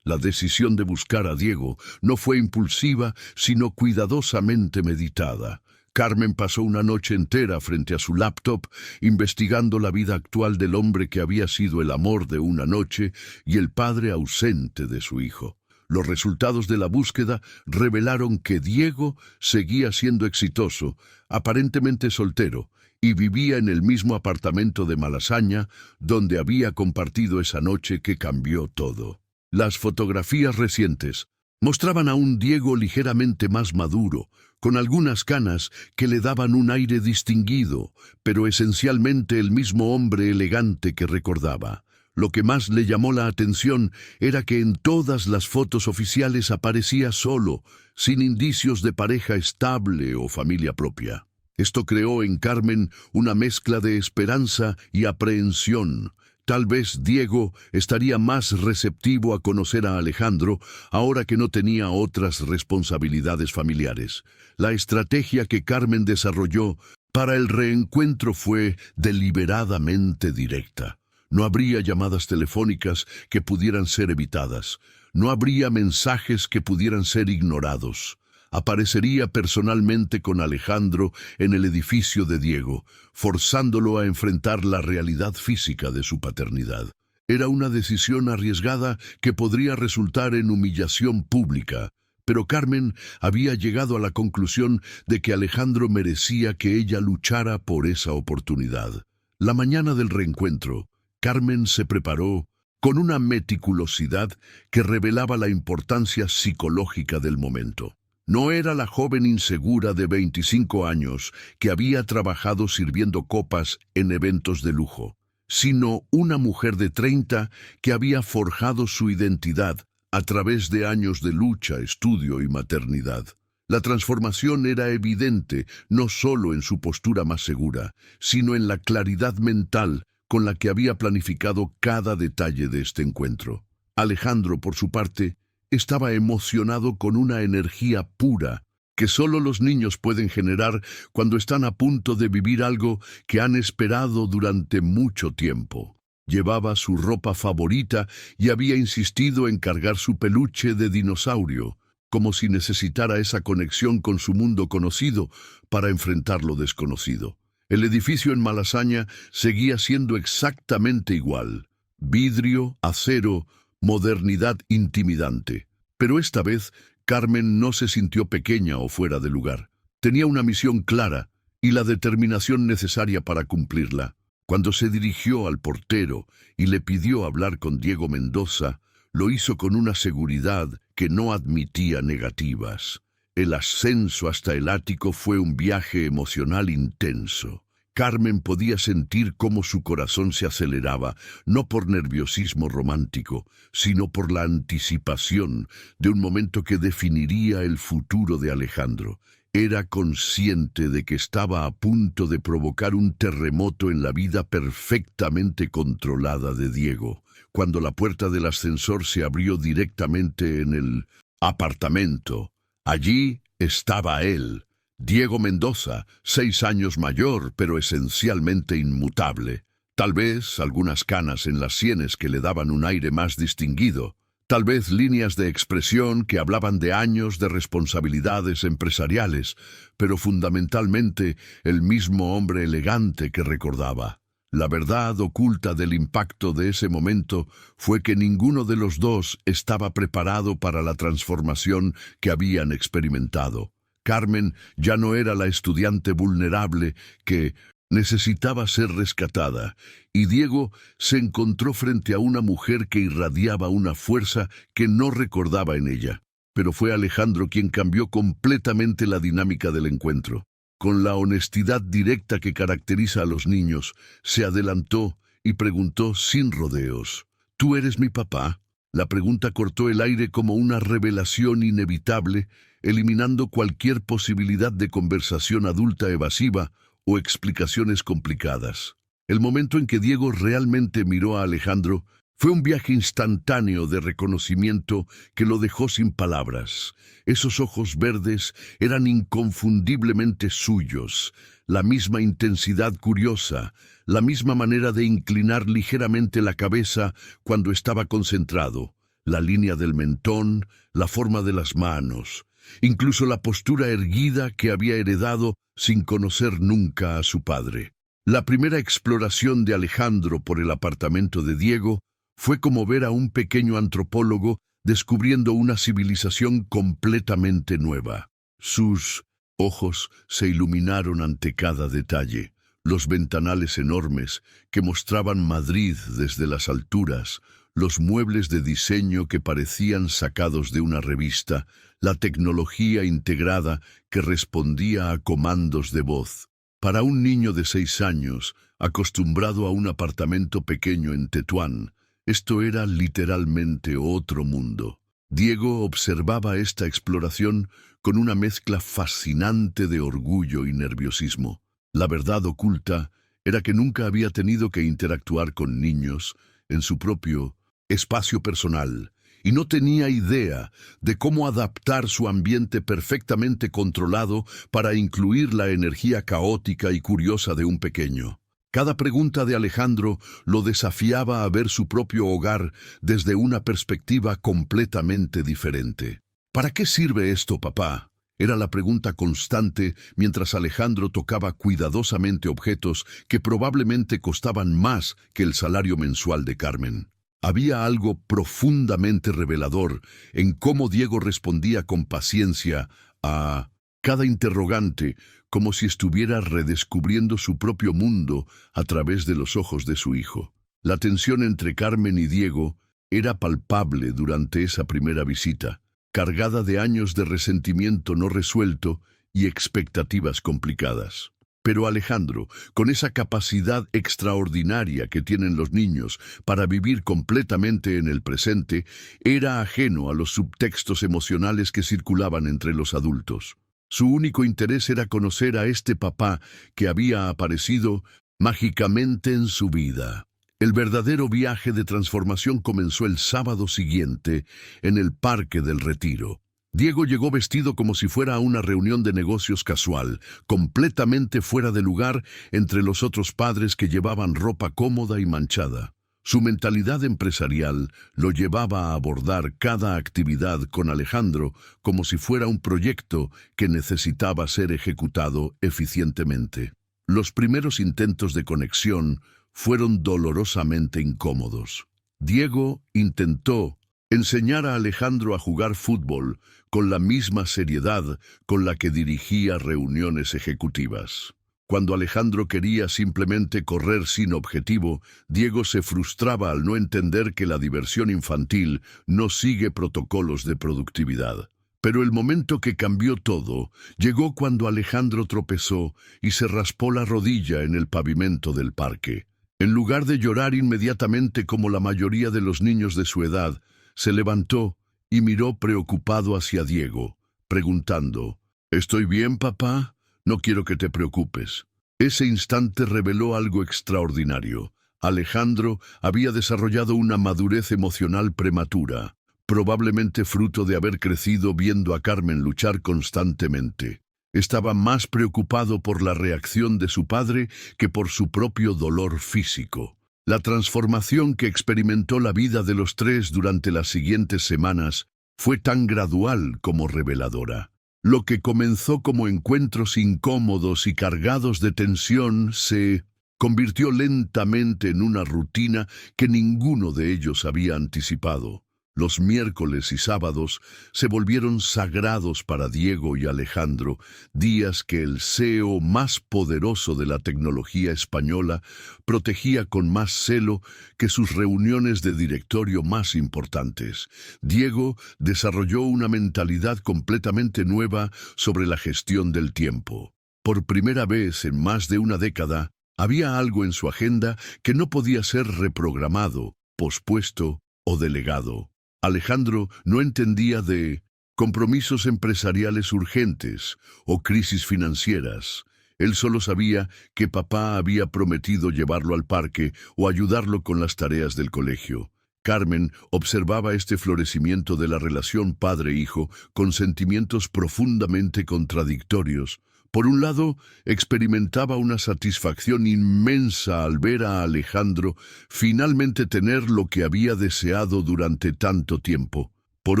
La decisión de buscar a Diego no fue impulsiva, sino cuidadosamente meditada. Carmen pasó una noche entera frente a su laptop, investigando la vida actual del hombre que había sido el amor de una noche y el padre ausente de su hijo. Los resultados de la búsqueda revelaron que Diego seguía siendo exitoso, aparentemente soltero, y vivía en el mismo apartamento de Malasaña donde había compartido esa noche que cambió todo. Las fotografías recientes mostraban a un Diego ligeramente más maduro, con algunas canas que le daban un aire distinguido, pero esencialmente el mismo hombre elegante que recordaba. Lo que más le llamó la atención era que en todas las fotos oficiales aparecía solo, sin indicios de pareja estable o familia propia. Esto creó en Carmen una mezcla de esperanza y aprehensión. Tal vez Diego estaría más receptivo a conocer a Alejandro ahora que no tenía otras responsabilidades familiares. La estrategia que Carmen desarrolló para el reencuentro fue deliberadamente directa. No habría llamadas telefónicas que pudieran ser evitadas. No habría mensajes que pudieran ser ignorados. Aparecería personalmente con Alejandro en el edificio de Diego, forzándolo a enfrentar la realidad física de su paternidad. Era una decisión arriesgada que podría resultar en humillación pública, pero Carmen había llegado a la conclusión de que Alejandro merecía que ella luchara por esa oportunidad. La mañana del reencuentro, Carmen se preparó con una meticulosidad que revelaba la importancia psicológica del momento. No era la joven insegura de 25 años que había trabajado sirviendo copas en eventos de lujo, sino una mujer de 30 que había forjado su identidad a través de años de lucha, estudio y maternidad. La transformación era evidente no solo en su postura más segura, sino en la claridad mental con la que había planificado cada detalle de este encuentro. Alejandro, por su parte, estaba emocionado con una energía pura que solo los niños pueden generar cuando están a punto de vivir algo que han esperado durante mucho tiempo. Llevaba su ropa favorita y había insistido en cargar su peluche de dinosaurio, como si necesitara esa conexión con su mundo conocido para enfrentar lo desconocido. El edificio en Malasaña seguía siendo exactamente igual: vidrio, acero, modernidad intimidante. Pero esta vez, Carmen no se sintió pequeña o fuera de lugar. Tenía una misión clara y la determinación necesaria para cumplirla. Cuando se dirigió al portero y le pidió hablar con Diego Mendoza, lo hizo con una seguridad que no admitía negativas. El ascenso hasta el ático fue un viaje emocional intenso. Carmen podía sentir cómo su corazón se aceleraba, no por nerviosismo romántico, sino por la anticipación de un momento que definiría el futuro de Alejandro. Era consciente de que estaba a punto de provocar un terremoto en la vida perfectamente controlada de Diego. Cuando la puerta del ascensor se abrió directamente en el apartamento, allí estaba él. Diego Mendoza, 6 años mayor, pero esencialmente inmutable. Tal vez algunas canas en las sienes que le daban un aire más distinguido. Tal vez líneas de expresión que hablaban de años de responsabilidades empresariales, pero fundamentalmente el mismo hombre elegante que recordaba. La verdad oculta del impacto de ese momento fue que ninguno de los dos estaba preparado para la transformación que habían experimentado. Carmen ya no era la estudiante vulnerable que necesitaba ser rescatada, y Diego se encontró frente a una mujer que irradiaba una fuerza que no recordaba en ella. Pero fue Alejandro quien cambió completamente la dinámica del encuentro. Con la honestidad directa que caracteriza a los niños, se adelantó y preguntó sin rodeos: ¿Tú eres mi papá? La pregunta cortó el aire como una revelación inevitable, eliminando cualquier posibilidad de conversación adulta evasiva o explicaciones complicadas. El momento en que Diego realmente miró a Alejandro fue un viaje instantáneo de reconocimiento que lo dejó sin palabras. Esos ojos verdes eran inconfundiblemente suyos, la misma intensidad curiosa, la misma manera de inclinar ligeramente la cabeza cuando estaba concentrado, la línea del mentón, la forma de las manos, incluso la postura erguida que había heredado sin conocer nunca a su padre. La primera exploración de Alejandro por el apartamento de Diego fue como ver a un pequeño antropólogo descubriendo una civilización completamente nueva. Sus ojos se iluminaron ante cada detalle. Los ventanales enormes que mostraban Madrid desde las alturas, los muebles de diseño que parecían sacados de una revista, la tecnología integrada que respondía a comandos de voz. Para un niño de 6 años, acostumbrado a un apartamento pequeño en Tetuán, esto era literalmente otro mundo. Diego observaba esta exploración con una mezcla fascinante de orgullo y nerviosismo. La verdad oculta era que nunca había tenido que interactuar con niños en su propio espacio personal y no tenía idea de cómo adaptar su ambiente perfectamente controlado para incluir la energía caótica y curiosa de un pequeño. Cada pregunta de Alejandro lo desafiaba a ver su propio hogar desde una perspectiva completamente diferente. ¿Para qué sirve esto, papá? Era la pregunta constante mientras Alejandro tocaba cuidadosamente objetos que probablemente costaban más que el salario mensual de Carmen. Había algo profundamente revelador en cómo Diego respondía con paciencia a cada interrogante, como si estuviera redescubriendo su propio mundo a través de los ojos de su hijo. La tensión entre Carmen y Diego era palpable durante esa primera visita, cargada de años de resentimiento no resuelto y expectativas complicadas. Pero Alejandro, con esa capacidad extraordinaria que tienen los niños para vivir completamente en el presente, era ajeno a los subtextos emocionales que circulaban entre los adultos. Su único interés era conocer a este papá que había aparecido mágicamente en su vida. El verdadero viaje de transformación comenzó el sábado siguiente en el Parque del Retiro. Diego llegó vestido como si fuera a una reunión de negocios casual, completamente fuera de lugar entre los otros padres que llevaban ropa cómoda y manchada. Su mentalidad empresarial lo llevaba a abordar cada actividad con Alejandro como si fuera un proyecto que necesitaba ser ejecutado eficientemente. Los primeros intentos de conexión fueron dolorosamente incómodos. Diego intentó enseñar a Alejandro a jugar fútbol con la misma seriedad con la que dirigía reuniones ejecutivas. Cuando Alejandro quería simplemente correr sin objetivo, Diego se frustraba al no entender que la diversión infantil no sigue protocolos de productividad. Pero el momento que cambió todo llegó cuando Alejandro tropezó y se raspó la rodilla en el pavimento del parque. En lugar de llorar inmediatamente como la mayoría de los niños de su edad, se levantó y miró preocupado hacia Diego, preguntando: «¿Estoy bien, papá? No quiero que te preocupes». Ese instante reveló algo extraordinario. Alejandro había desarrollado una madurez emocional prematura, probablemente fruto de haber crecido viendo a Carmen luchar constantemente. Estaba más preocupado por la reacción de su padre que por su propio dolor físico. La transformación que experimentó la vida de los tres durante las siguientes semanas fue tan gradual como reveladora. Lo que comenzó como encuentros incómodos y cargados de tensión se convirtió lentamente en una rutina que ninguno de ellos había anticipado. Los miércoles y sábados se volvieron sagrados para Diego y Alejandro, días que el CEO más poderoso de la tecnología española protegía con más celo que sus reuniones de directorio más importantes. Diego desarrolló una mentalidad completamente nueva sobre la gestión del tiempo. Por primera vez en más de una década, había algo en su agenda que no podía ser reprogramado, pospuesto o delegado. Alejandro no entendía de compromisos empresariales urgentes o crisis financieras. Él solo sabía que papá había prometido llevarlo al parque o ayudarlo con las tareas del colegio. Carmen observaba este florecimiento de la relación padre-hijo con sentimientos profundamente contradictorios. Por un lado, experimentaba una satisfacción inmensa al ver a Alejandro finalmente tener lo que había deseado durante tanto tiempo. Por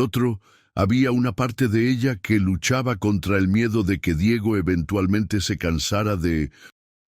otro, había una parte de ella que luchaba contra el miedo de que Diego eventualmente se cansara de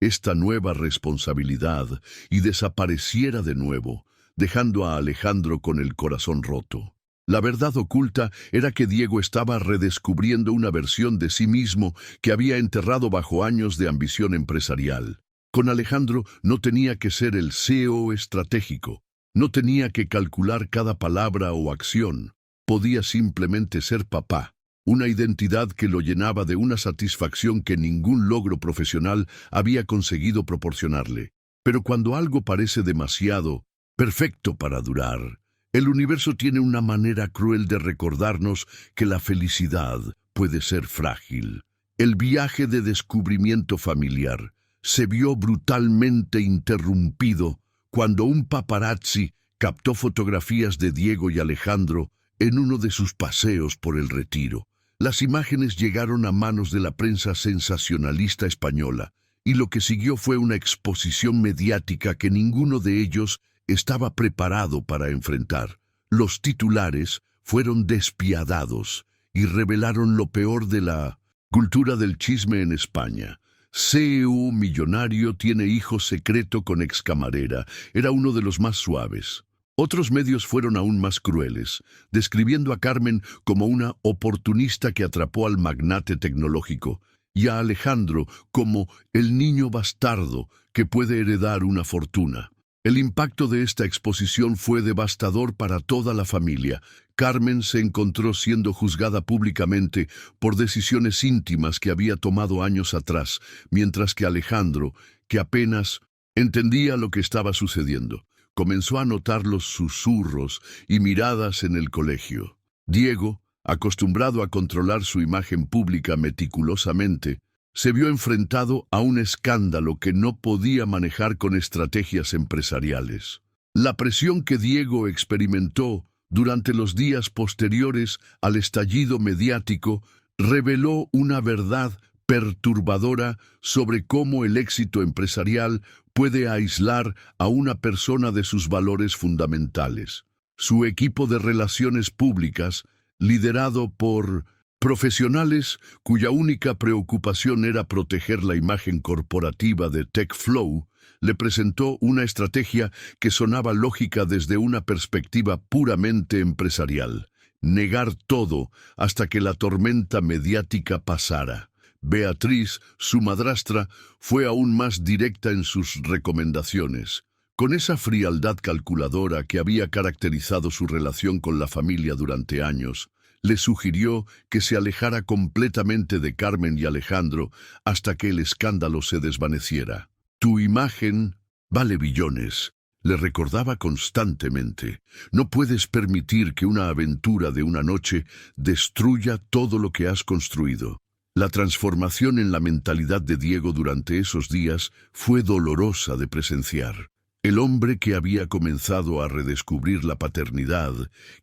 esta nueva responsabilidad y desapareciera de nuevo, dejando a Alejandro con el corazón roto. La verdad oculta era que Diego estaba redescubriendo una versión de sí mismo que había enterrado bajo años de ambición empresarial. Con Alejandro no tenía que ser el CEO estratégico, no tenía que calcular cada palabra o acción, podía simplemente ser papá, una identidad que lo llenaba de una satisfacción que ningún logro profesional había conseguido proporcionarle. Pero cuando algo parece demasiado perfecto para durar, el universo tiene una manera cruel de recordarnos que la felicidad puede ser frágil. El viaje de descubrimiento familiar se vio brutalmente interrumpido cuando un paparazzi captó fotografías de Diego y Alejandro en uno de sus paseos por el Retiro. Las imágenes llegaron a manos de la prensa sensacionalista española, y lo que siguió fue una exposición mediática que ninguno de ellos estaba preparado para enfrentar. Los titulares fueron despiadados y revelaron lo peor de la cultura del chisme en España. CEO millonario tiene hijo secreto con excamarera. Era uno de los más suaves. Otros medios fueron aún más crueles, describiendo a Carmen como una oportunista que atrapó al magnate tecnológico y a Alejandro como el niño bastardo que puede heredar una fortuna. El impacto de esta exposición fue devastador para toda la familia. Carmen se encontró siendo juzgada públicamente por decisiones íntimas que había tomado años atrás, mientras que Alejandro, que apenas entendía lo que estaba sucediendo, comenzó a notar los susurros y miradas en el colegio. Diego, acostumbrado a controlar su imagen pública meticulosamente, se vio enfrentado a un escándalo que no podía manejar con estrategias empresariales. La presión que Diego experimentó durante los días posteriores al estallido mediático reveló una verdad perturbadora sobre cómo el éxito empresarial puede aislar a una persona de sus valores fundamentales. Su equipo de relaciones públicas, liderado por profesionales cuya única preocupación era proteger la imagen corporativa de TechFlow, le presentó una estrategia que sonaba lógica desde una perspectiva puramente empresarial: negar todo hasta que la tormenta mediática pasara. Beatriz, su madrastra, fue aún más directa en sus recomendaciones. Con esa frialdad calculadora que había caracterizado su relación con la familia durante años, le sugirió que se alejara completamente de Carmen y Alejandro hasta que el escándalo se desvaneciera. «Tu imagen vale billones», le recordaba constantemente. «No puedes permitir que una aventura de una noche destruya todo lo que has construido». La transformación en la mentalidad de Diego durante esos días fue dolorosa de presenciar. El hombre que había comenzado a redescubrir la paternidad,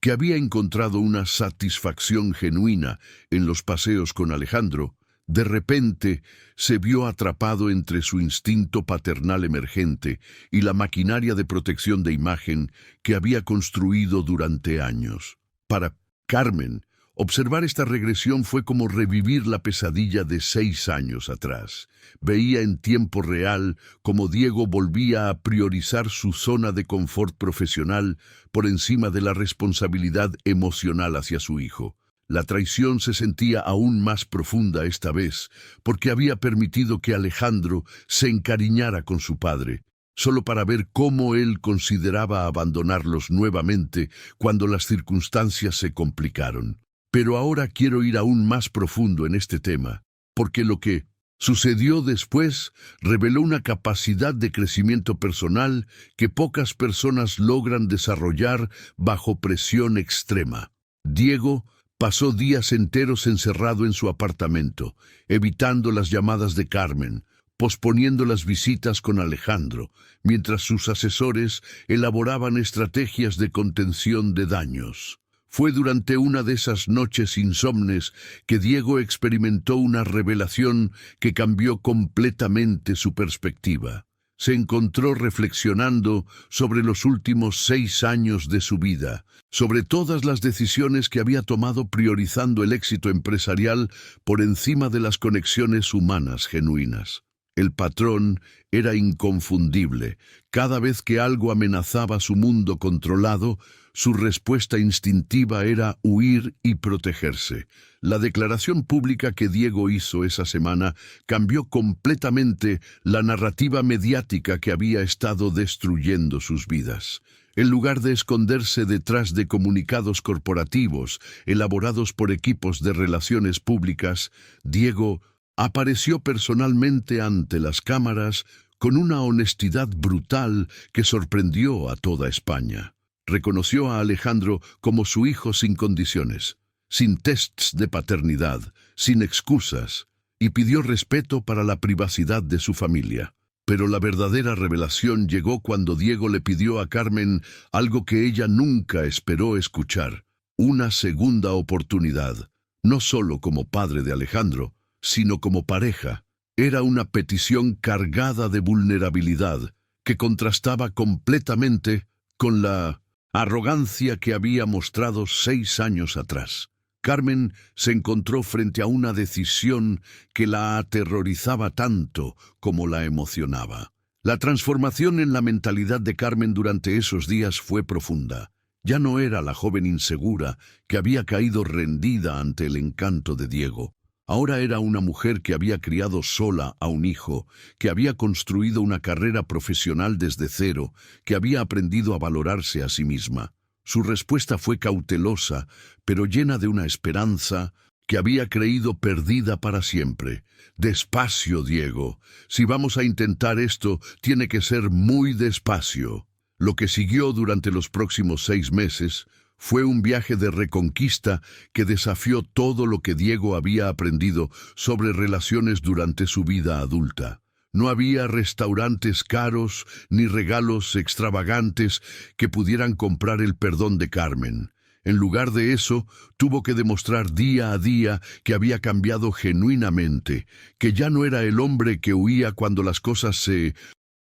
que había encontrado una satisfacción genuina en los paseos con Alejandro, de repente se vio atrapado entre su instinto paternal emergente y la maquinaria de protección de imagen que había construido durante años. Para Carmen, observar esta regresión fue como revivir la pesadilla de 6 años atrás. Veía en tiempo real cómo Diego volvía a priorizar su zona de confort profesional por encima de la responsabilidad emocional hacia su hijo. La traición se sentía aún más profunda esta vez, porque había permitido que Alejandro se encariñara con su padre, solo para ver cómo él consideraba abandonarlos nuevamente cuando las circunstancias se complicaron. Pero ahora quiero ir aún más profundo en este tema, porque lo que sucedió después reveló una capacidad de crecimiento personal que pocas personas logran desarrollar bajo presión extrema. Diego pasó días enteros encerrado en su apartamento, evitando las llamadas de Carmen, posponiendo las visitas con Alejandro, mientras sus asesores elaboraban estrategias de contención de daños. Fue durante una de esas noches insomnes que Diego experimentó una revelación que cambió completamente su perspectiva. Se encontró reflexionando sobre los últimos 6 años de su vida, sobre todas las decisiones que había tomado priorizando el éxito empresarial por encima de las conexiones humanas genuinas. El patrón era inconfundible. Cada vez que algo amenazaba su mundo controlado, su respuesta instintiva era huir y protegerse. La declaración pública que Diego hizo esa semana cambió completamente la narrativa mediática que había estado destruyendo sus vidas. En lugar de esconderse detrás de comunicados corporativos elaborados por equipos de relaciones públicas, Diego apareció personalmente ante las cámaras con una honestidad brutal que sorprendió a toda España. Reconoció a Alejandro como su hijo sin condiciones, sin tests de paternidad, sin excusas. y pidió respeto para la privacidad de su familia. Pero la verdadera revelación llegó cuando Diego le pidió a Carmen algo que ella nunca esperó escuchar: una segunda oportunidad, no solo como padre de Alejandro, sino como pareja. Era una petición cargada de vulnerabilidad que contrastaba completamente con la arrogancia que había mostrado 6 años atrás. Carmen se encontró frente a una decisión que la aterrorizaba tanto como la emocionaba. La transformación en la mentalidad de Carmen durante esos días fue profunda. Ya no era la joven insegura que había caído rendida ante el encanto de Diego. Ahora era una mujer que había criado sola a un hijo, que había construido una carrera profesional desde cero, que había aprendido a valorarse a sí misma. Su respuesta fue cautelosa, pero llena de una esperanza que había creído perdida para siempre. Despacio, Diego. Si vamos a intentar esto, tiene que ser muy despacio. Lo que siguió durante los próximos 6 meses fue un viaje de reconquista que desafió todo lo que Diego había aprendido sobre relaciones durante su vida adulta. No había restaurantes caros ni regalos extravagantes que pudieran comprar el perdón de Carmen. En lugar de eso, tuvo que demostrar día a día que había cambiado genuinamente, que ya no era el hombre que huía cuando las cosas se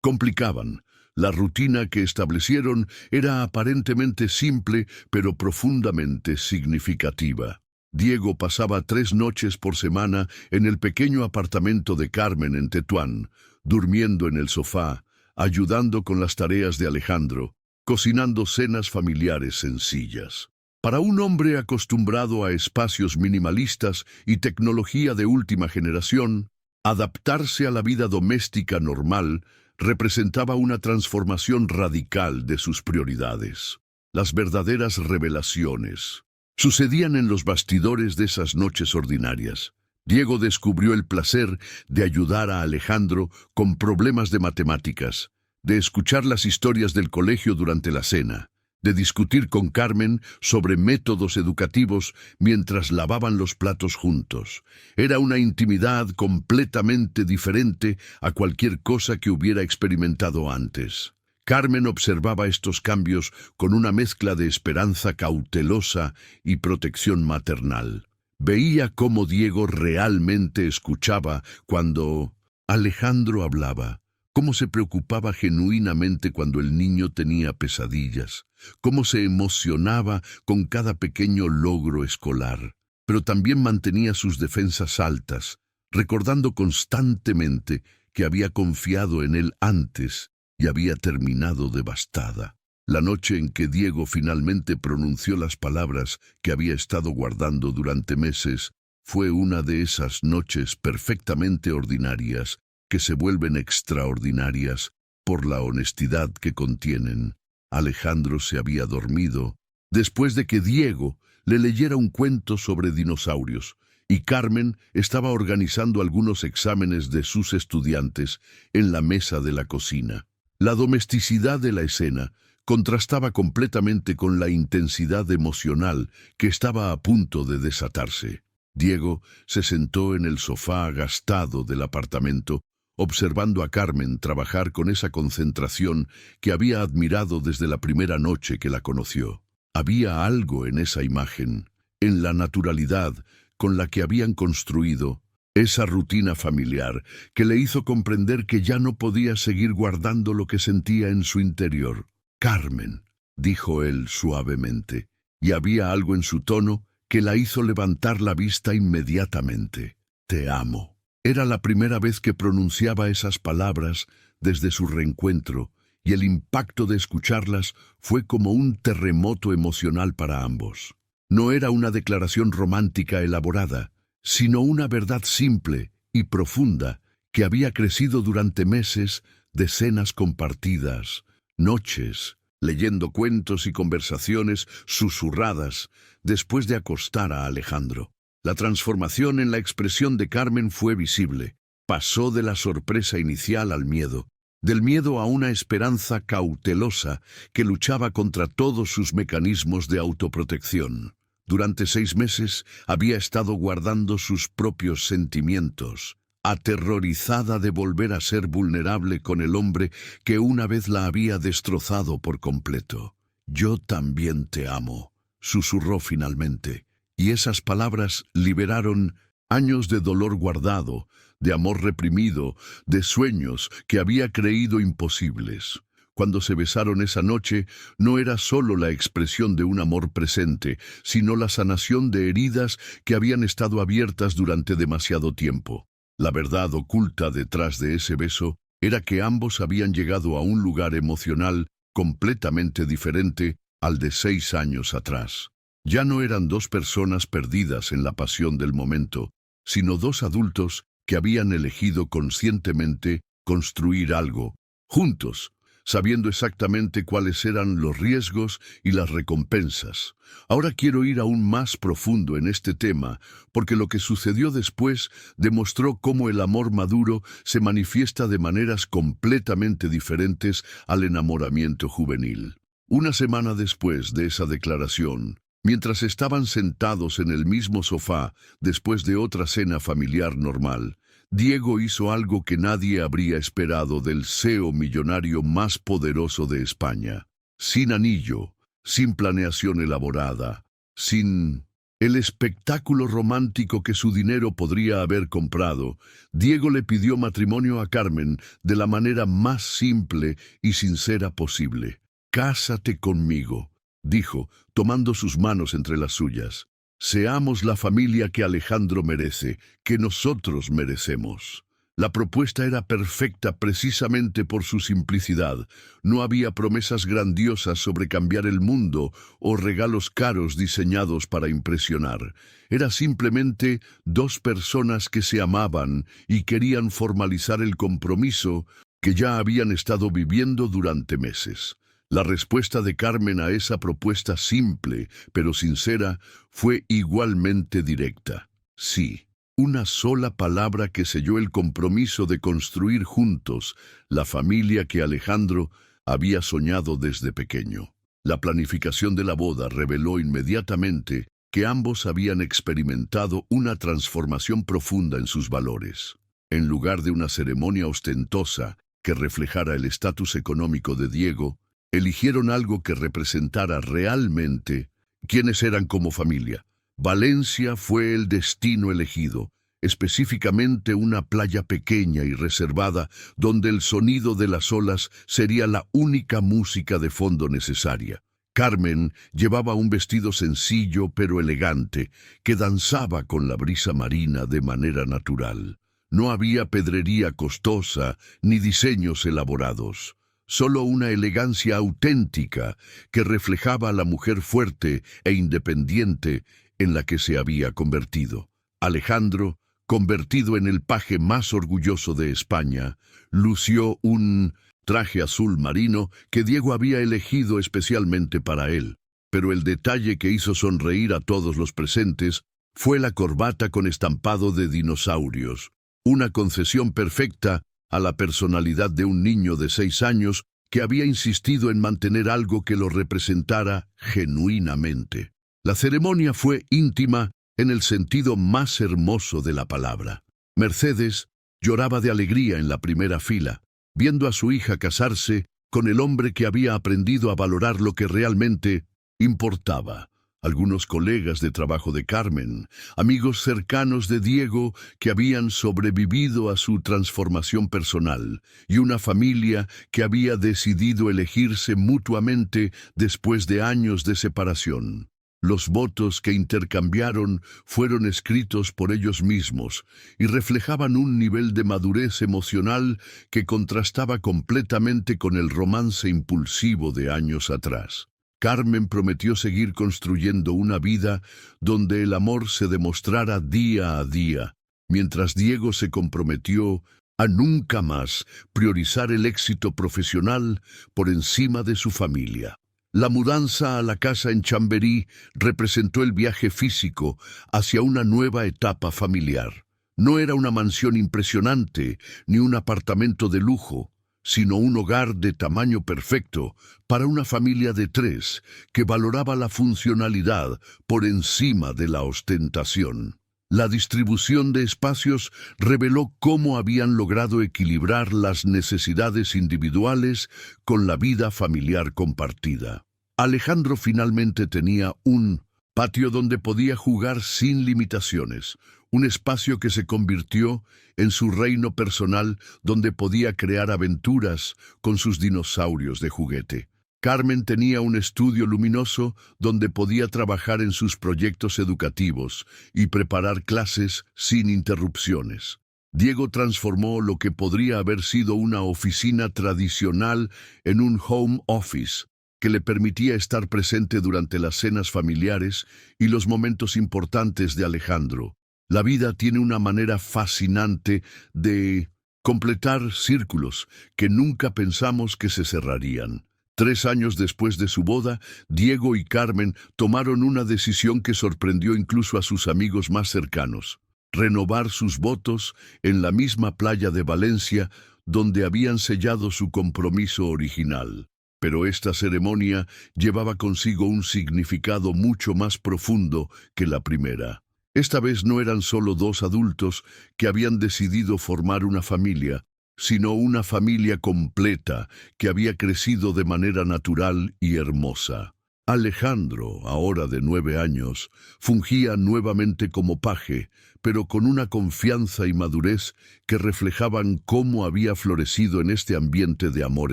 complicaban. La rutina que establecieron era aparentemente simple, pero profundamente significativa. Diego pasaba 3 noches por semana en el pequeño apartamento de Carmen en Tetuán, durmiendo en el sofá, ayudando con las tareas de Alejandro, cocinando cenas familiares sencillas. Para un hombre acostumbrado a espacios minimalistas y tecnología de última generación, adaptarse a la vida doméstica normal representaba una transformación radical de sus prioridades. Las verdaderas revelaciones sucedían en los bastidores de esas noches ordinarias. Diego descubrió el placer de ayudar a Alejandro con problemas de matemáticas, de escuchar las historias del colegio durante la cena, de discutir con Carmen sobre métodos educativos mientras lavaban los platos juntos. Era una intimidad completamente diferente a cualquier cosa que hubiera experimentado antes. Carmen observaba estos cambios con una mezcla de esperanza cautelosa y protección maternal. Veía cómo Diego realmente escuchaba cuando Alejandro hablaba, cómo se preocupaba genuinamente cuando el niño tenía pesadillas, cómo se emocionaba con cada pequeño logro escolar, pero también mantenía sus defensas altas, recordando constantemente que había confiado en él antes y había terminado devastada. La noche en que Diego finalmente pronunció las palabras que había estado guardando durante meses fue una de esas noches perfectamente ordinarias que se vuelven extraordinarias por la honestidad que contienen. Alejandro se había dormido después de que Diego le leyera un cuento sobre dinosaurios, y Carmen estaba organizando algunos exámenes de sus estudiantes en la mesa de la cocina. La domesticidad de la escena contrastaba completamente con la intensidad emocional que estaba a punto de desatarse. Diego se sentó en el sofá agastado del apartamento, observando a Carmen trabajar con esa concentración que había admirado desde la primera noche que la conoció. Había algo en esa imagen, en la naturalidad con la que habían construido esa rutina familiar, que le hizo comprender que ya no podía seguir guardando lo que sentía en su interior. «Carmen», dijo él suavemente, y había algo en su tono que la hizo levantar la vista inmediatamente. «Te amo». Era la primera vez que pronunciaba esas palabras desde su reencuentro, y el impacto de escucharlas fue como un terremoto emocional para ambos. No era una declaración romántica elaborada, sino una verdad simple y profunda que había crecido durante meses de cenas compartidas, noches, leyendo cuentos y conversaciones susurradas después de acostar a Alejandro. La transformación en la expresión de Carmen fue visible. Pasó de la sorpresa inicial al miedo, del miedo a una esperanza cautelosa que luchaba contra todos sus mecanismos de autoprotección. Durante 6 meses había estado guardando sus propios sentimientos, aterrorizada de volver a ser vulnerable con el hombre que una vez la había destrozado por completo. «Yo también te amo», susurró finalmente, y esas palabras liberaron años de dolor guardado, de amor reprimido, de sueños que había creído imposibles. Cuando se besaron esa noche, no era solo la expresión de un amor presente, sino la sanación de heridas que habían estado abiertas durante demasiado tiempo. La verdad oculta detrás de ese beso era que ambos habían llegado a un lugar emocional completamente diferente al de 6 años atrás. Ya no eran dos personas perdidas en la pasión del momento, sino dos adultos que habían elegido conscientemente construir algo, juntos, sabiendo exactamente cuáles eran los riesgos y las recompensas. Ahora quiero ir aún más profundo en este tema, porque lo que sucedió después demostró cómo el amor maduro se manifiesta de maneras completamente diferentes al enamoramiento juvenil. Una semana después de esa declaración, mientras estaban sentados en el mismo sofá después de otra cena familiar normal, Diego hizo algo que nadie habría esperado del CEO millonario más poderoso de España. Sin anillo, sin planeación elaborada, sin el espectáculo romántico que su dinero podría haber comprado, Diego le pidió matrimonio a Carmen de la manera más simple y sincera posible. «Cásate conmigo», dijo, tomando sus manos entre las suyas. «Seamos la familia que Alejandro merece, que nosotros merecemos». La propuesta era perfecta precisamente por su simplicidad. No había promesas grandiosas sobre cambiar el mundo o regalos caros diseñados para impresionar. Era simplemente dos personas que se amaban y querían formalizar el compromiso que ya habían estado viviendo durante meses. La respuesta de Carmen a esa propuesta simple, pero sincera, fue igualmente directa. Sí. Una sola palabra que selló el compromiso de construir juntos la familia que Alejandro había soñado desde pequeño. La planificación de la boda reveló inmediatamente que ambos habían experimentado una transformación profunda en sus valores. En lugar de una ceremonia ostentosa que reflejara el estatus económico de Diego, eligieron algo que representara realmente quiénes eran como familia. Valencia fue el destino elegido, específicamente una playa pequeña y reservada donde el sonido de las olas sería la única música de fondo necesaria. Carmen llevaba un vestido sencillo pero elegante que danzaba con la brisa marina de manera natural. No había pedrería costosa ni diseños elaborados. Solo una elegancia auténtica que reflejaba a la mujer fuerte e independiente en la que se había convertido. Alejandro, convertido en el paje más orgulloso de España, lució un traje azul marino que Diego había elegido especialmente para él. Pero el detalle que hizo sonreír a todos los presentes fue la corbata con estampado de dinosaurios, una concesión perfecta a la personalidad de un niño de 6 años que había insistido en mantener algo que lo representara genuinamente. La ceremonia fue íntima en el sentido más hermoso de la palabra. Mercedes lloraba de alegría en la primera fila, viendo a su hija casarse con el hombre que había aprendido a valorar lo que realmente importaba. Algunos colegas de trabajo de Carmen, amigos cercanos de Diego que habían sobrevivido a su transformación personal, y una familia que había decidido elegirse mutuamente después de años de separación. Los votos que intercambiaron fueron escritos por ellos mismos y reflejaban un nivel de madurez emocional que contrastaba completamente con el romance impulsivo de años atrás. Carmen prometió seguir construyendo una vida donde el amor se demostrara día a día, mientras Diego se comprometió a nunca más priorizar el éxito profesional por encima de su familia. La mudanza a la casa en Chamberí representó el viaje físico hacia una nueva etapa familiar. No era una mansión impresionante ni un apartamento de lujo, sino un hogar de tamaño perfecto para una familia de 3 que valoraba la funcionalidad por encima de la ostentación. La distribución de espacios reveló cómo habían logrado equilibrar las necesidades individuales con la vida familiar compartida. Alejandro finalmente tenía un patio donde podía jugar sin limitaciones, un espacio que se convirtió en su reino personal donde podía crear aventuras con sus dinosaurios de juguete. Carmen tenía un estudio luminoso donde podía trabajar en sus proyectos educativos y preparar clases sin interrupciones. Diego transformó lo que podría haber sido una oficina tradicional en un home office, que le permitía estar presente durante las cenas familiares y los momentos importantes de Alejandro. La vida tiene una manera fascinante de completar círculos que nunca pensamos que se cerrarían. 3 años después de su boda, Diego y Carmen tomaron una decisión que sorprendió incluso a sus amigos más cercanos: renovar sus votos en la misma playa de Valencia donde habían sellado su compromiso original. Pero esta ceremonia llevaba consigo un significado mucho más profundo que la primera. Esta vez no eran solo 2 adultos que habían decidido formar una familia, sino una familia completa que había crecido de manera natural y hermosa. Alejandro, ahora de 9 años, fungía nuevamente como paje, pero con una confianza y madurez que reflejaban cómo había florecido en este ambiente de amor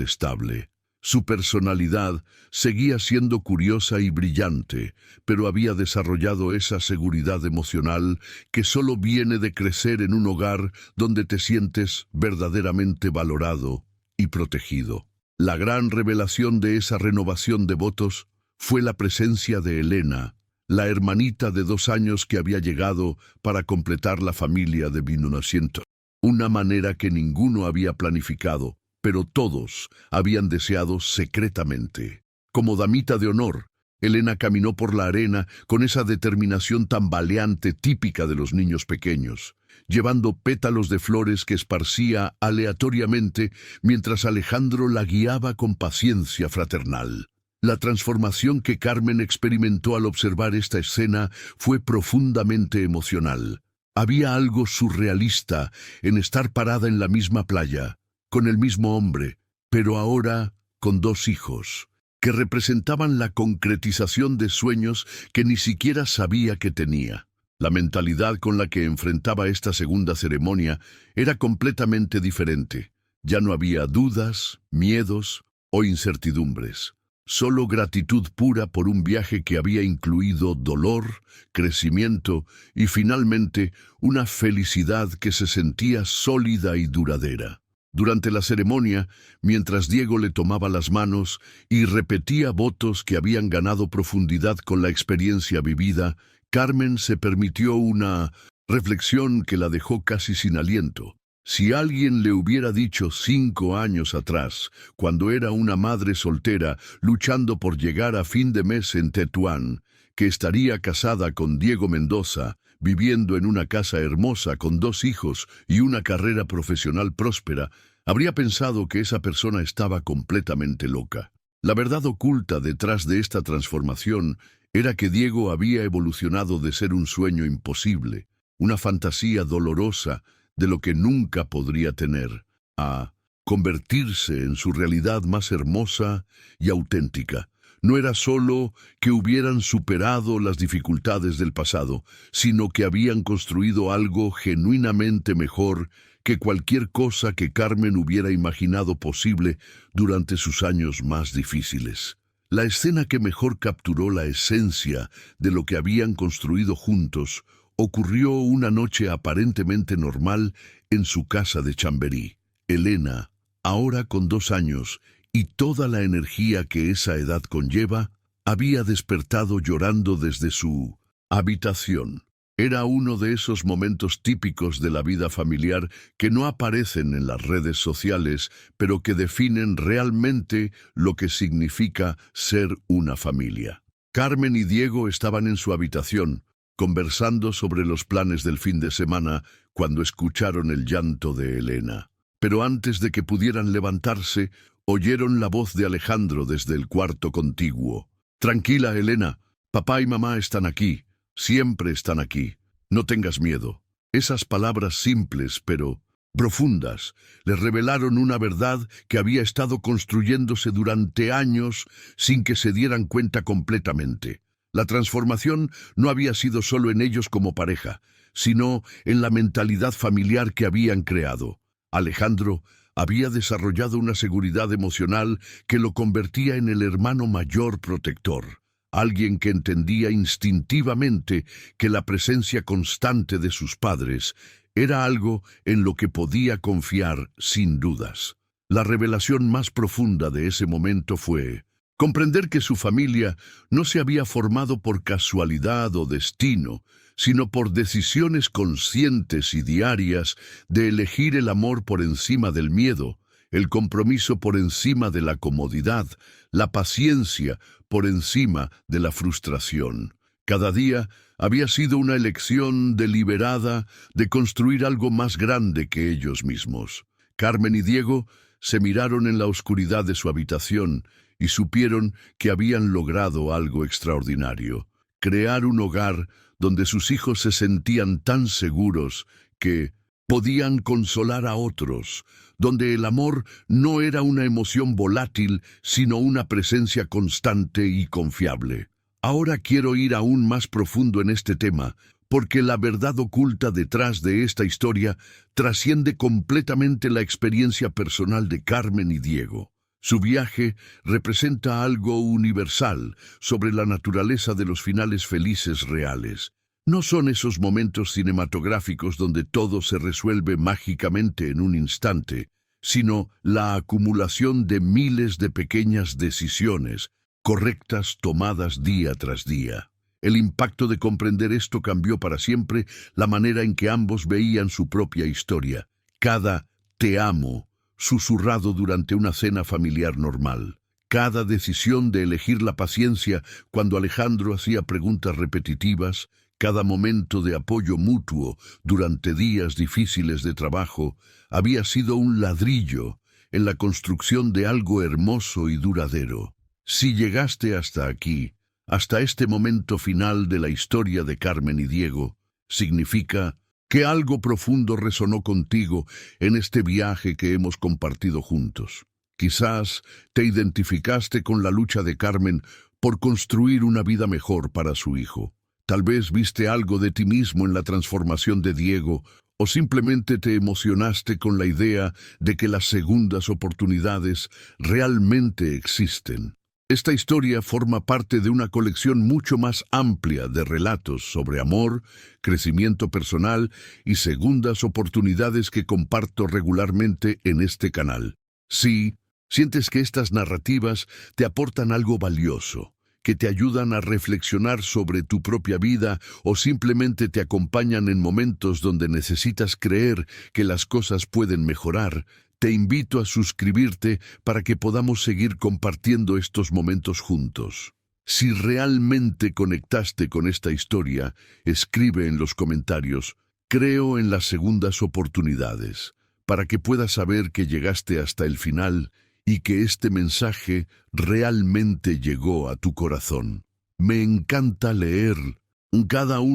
estable. Su personalidad seguía siendo curiosa y brillante, pero había desarrollado esa seguridad emocional que solo viene de crecer en un hogar donde te sientes verdaderamente valorado y protegido. La gran revelación de esa renovación de votos fue la presencia de Elena, la hermanita de 2 años que había llegado para completar la familia de vino naciente. Una manera que ninguno había planificado, pero todos habían deseado secretamente. Como damita de honor, Elena caminó por la arena con esa determinación tambaleante típica de los niños pequeños, llevando pétalos de flores que esparcía aleatoriamente mientras Alejandro la guiaba con paciencia fraternal. La transformación que Carmen experimentó al observar esta escena fue profundamente emocional. Había algo surrealista en estar parada en la misma playa, con el mismo hombre, pero ahora con 2 hijos, que representaban la concretización de sueños que ni siquiera sabía que tenía. La mentalidad con la que enfrentaba esta segunda ceremonia era completamente diferente. Ya no había dudas, miedos o incertidumbres. Solo gratitud pura por un viaje que había incluido dolor, crecimiento y finalmente una felicidad que se sentía sólida y duradera. Durante la ceremonia, mientras Diego le tomaba las manos y repetía votos que habían ganado profundidad con la experiencia vivida, Carmen se permitió una reflexión que la dejó casi sin aliento. Si alguien le hubiera dicho 5 años atrás, cuando era una madre soltera luchando por llegar a fin de mes en Tetuán, que estaría casada con Diego Mendoza, viviendo en una casa hermosa con 2 hijos y una carrera profesional próspera, habría pensado que esa persona estaba completamente loca. La verdad oculta detrás de esta transformación era que Diego había evolucionado de ser un sueño imposible, una fantasía dolorosa de lo que nunca podría tener, a convertirse en su realidad más hermosa y auténtica. No era solo que hubieran superado las dificultades del pasado, sino que habían construido algo genuinamente mejor que cualquier cosa que Carmen hubiera imaginado posible durante sus años más difíciles. La escena que mejor capturó la esencia de lo que habían construido juntos ocurrió una noche aparentemente normal en su casa de Chamberí. Elena, ahora con 2 años, y toda la energía que esa edad conlleva, había despertado llorando desde su habitación. Era uno de esos momentos típicos de la vida familiar que no aparecen en las redes sociales, pero que definen realmente lo que significa ser una familia. Carmen y Diego estaban en su habitación, conversando sobre los planes del fin de semana, cuando escucharon el llanto de Elena. Pero antes de que pudieran levantarse, oyeron la voz de Alejandro desde el cuarto contiguo. «Tranquila, Elena. Papá y mamá están aquí. Siempre están aquí. No tengas miedo». Esas palabras simples, pero profundas, les revelaron una verdad que había estado construyéndose durante años sin que se dieran cuenta completamente. La transformación no había sido solo en ellos como pareja, sino en la mentalidad familiar que habían creado. Alejandro había desarrollado una seguridad emocional que lo convertía en el hermano mayor protector, alguien que entendía instintivamente que la presencia constante de sus padres era algo en lo que podía confiar sin dudas. La revelación más profunda de ese momento fue comprender que su familia no se había formado por casualidad o destino, sino por decisiones conscientes y diarias de elegir el amor por encima del miedo, el compromiso por encima de la comodidad, la paciencia por encima de la frustración. Cada día había sido una elección deliberada de construir algo más grande que ellos mismos. Carmen y Diego se miraron en la oscuridad de su habitación y supieron que habían logrado algo extraordinario: crear un hogar donde sus hijos se sentían tan seguros que podían consolar a otros, donde el amor no era una emoción volátil, sino una presencia constante y confiable. Ahora quiero ir aún más profundo en este tema, porque la verdad oculta detrás de esta historia trasciende completamente la experiencia personal de Carmen y Diego. Su viaje representa algo universal sobre la naturaleza de los finales felices reales. No son esos momentos cinematográficos donde todo se resuelve mágicamente en un instante, sino la acumulación de miles de pequeñas decisiones, correctas, tomadas día tras día. El impacto de comprender esto cambió para siempre la manera en que ambos veían su propia historia. Cada «te amo» susurrado durante una cena familiar normal. Cada decisión de elegir la paciencia cuando Alejandro hacía preguntas repetitivas, cada momento de apoyo mutuo durante días difíciles de trabajo, había sido un ladrillo en la construcción de algo hermoso y duradero. Si llegaste hasta aquí, hasta este momento final de la historia de Carmen y Diego, significa que algo profundo resonó contigo en este viaje que hemos compartido juntos. Quizás te identificaste con la lucha de Carmen por construir una vida mejor para su hijo. Tal vez viste algo de ti mismo en la transformación de Diego, o simplemente te emocionaste con la idea de que las segundas oportunidades realmente existen. Esta historia forma parte de una colección mucho más amplia de relatos sobre amor, crecimiento personal y segundas oportunidades que comparto regularmente en este canal. Si sientes que estas narrativas te aportan algo valioso, que te ayudan a reflexionar sobre tu propia vida o simplemente te acompañan en momentos donde necesitas creer que las cosas pueden mejorar, te invito a suscribirte para que podamos seguir compartiendo estos momentos juntos. Si realmente conectaste con esta historia, escribe en los comentarios «Creo en las segundas oportunidades», para que puedas saber que llegaste hasta el final y que este mensaje realmente llegó a tu corazón. Me encanta leer cada uno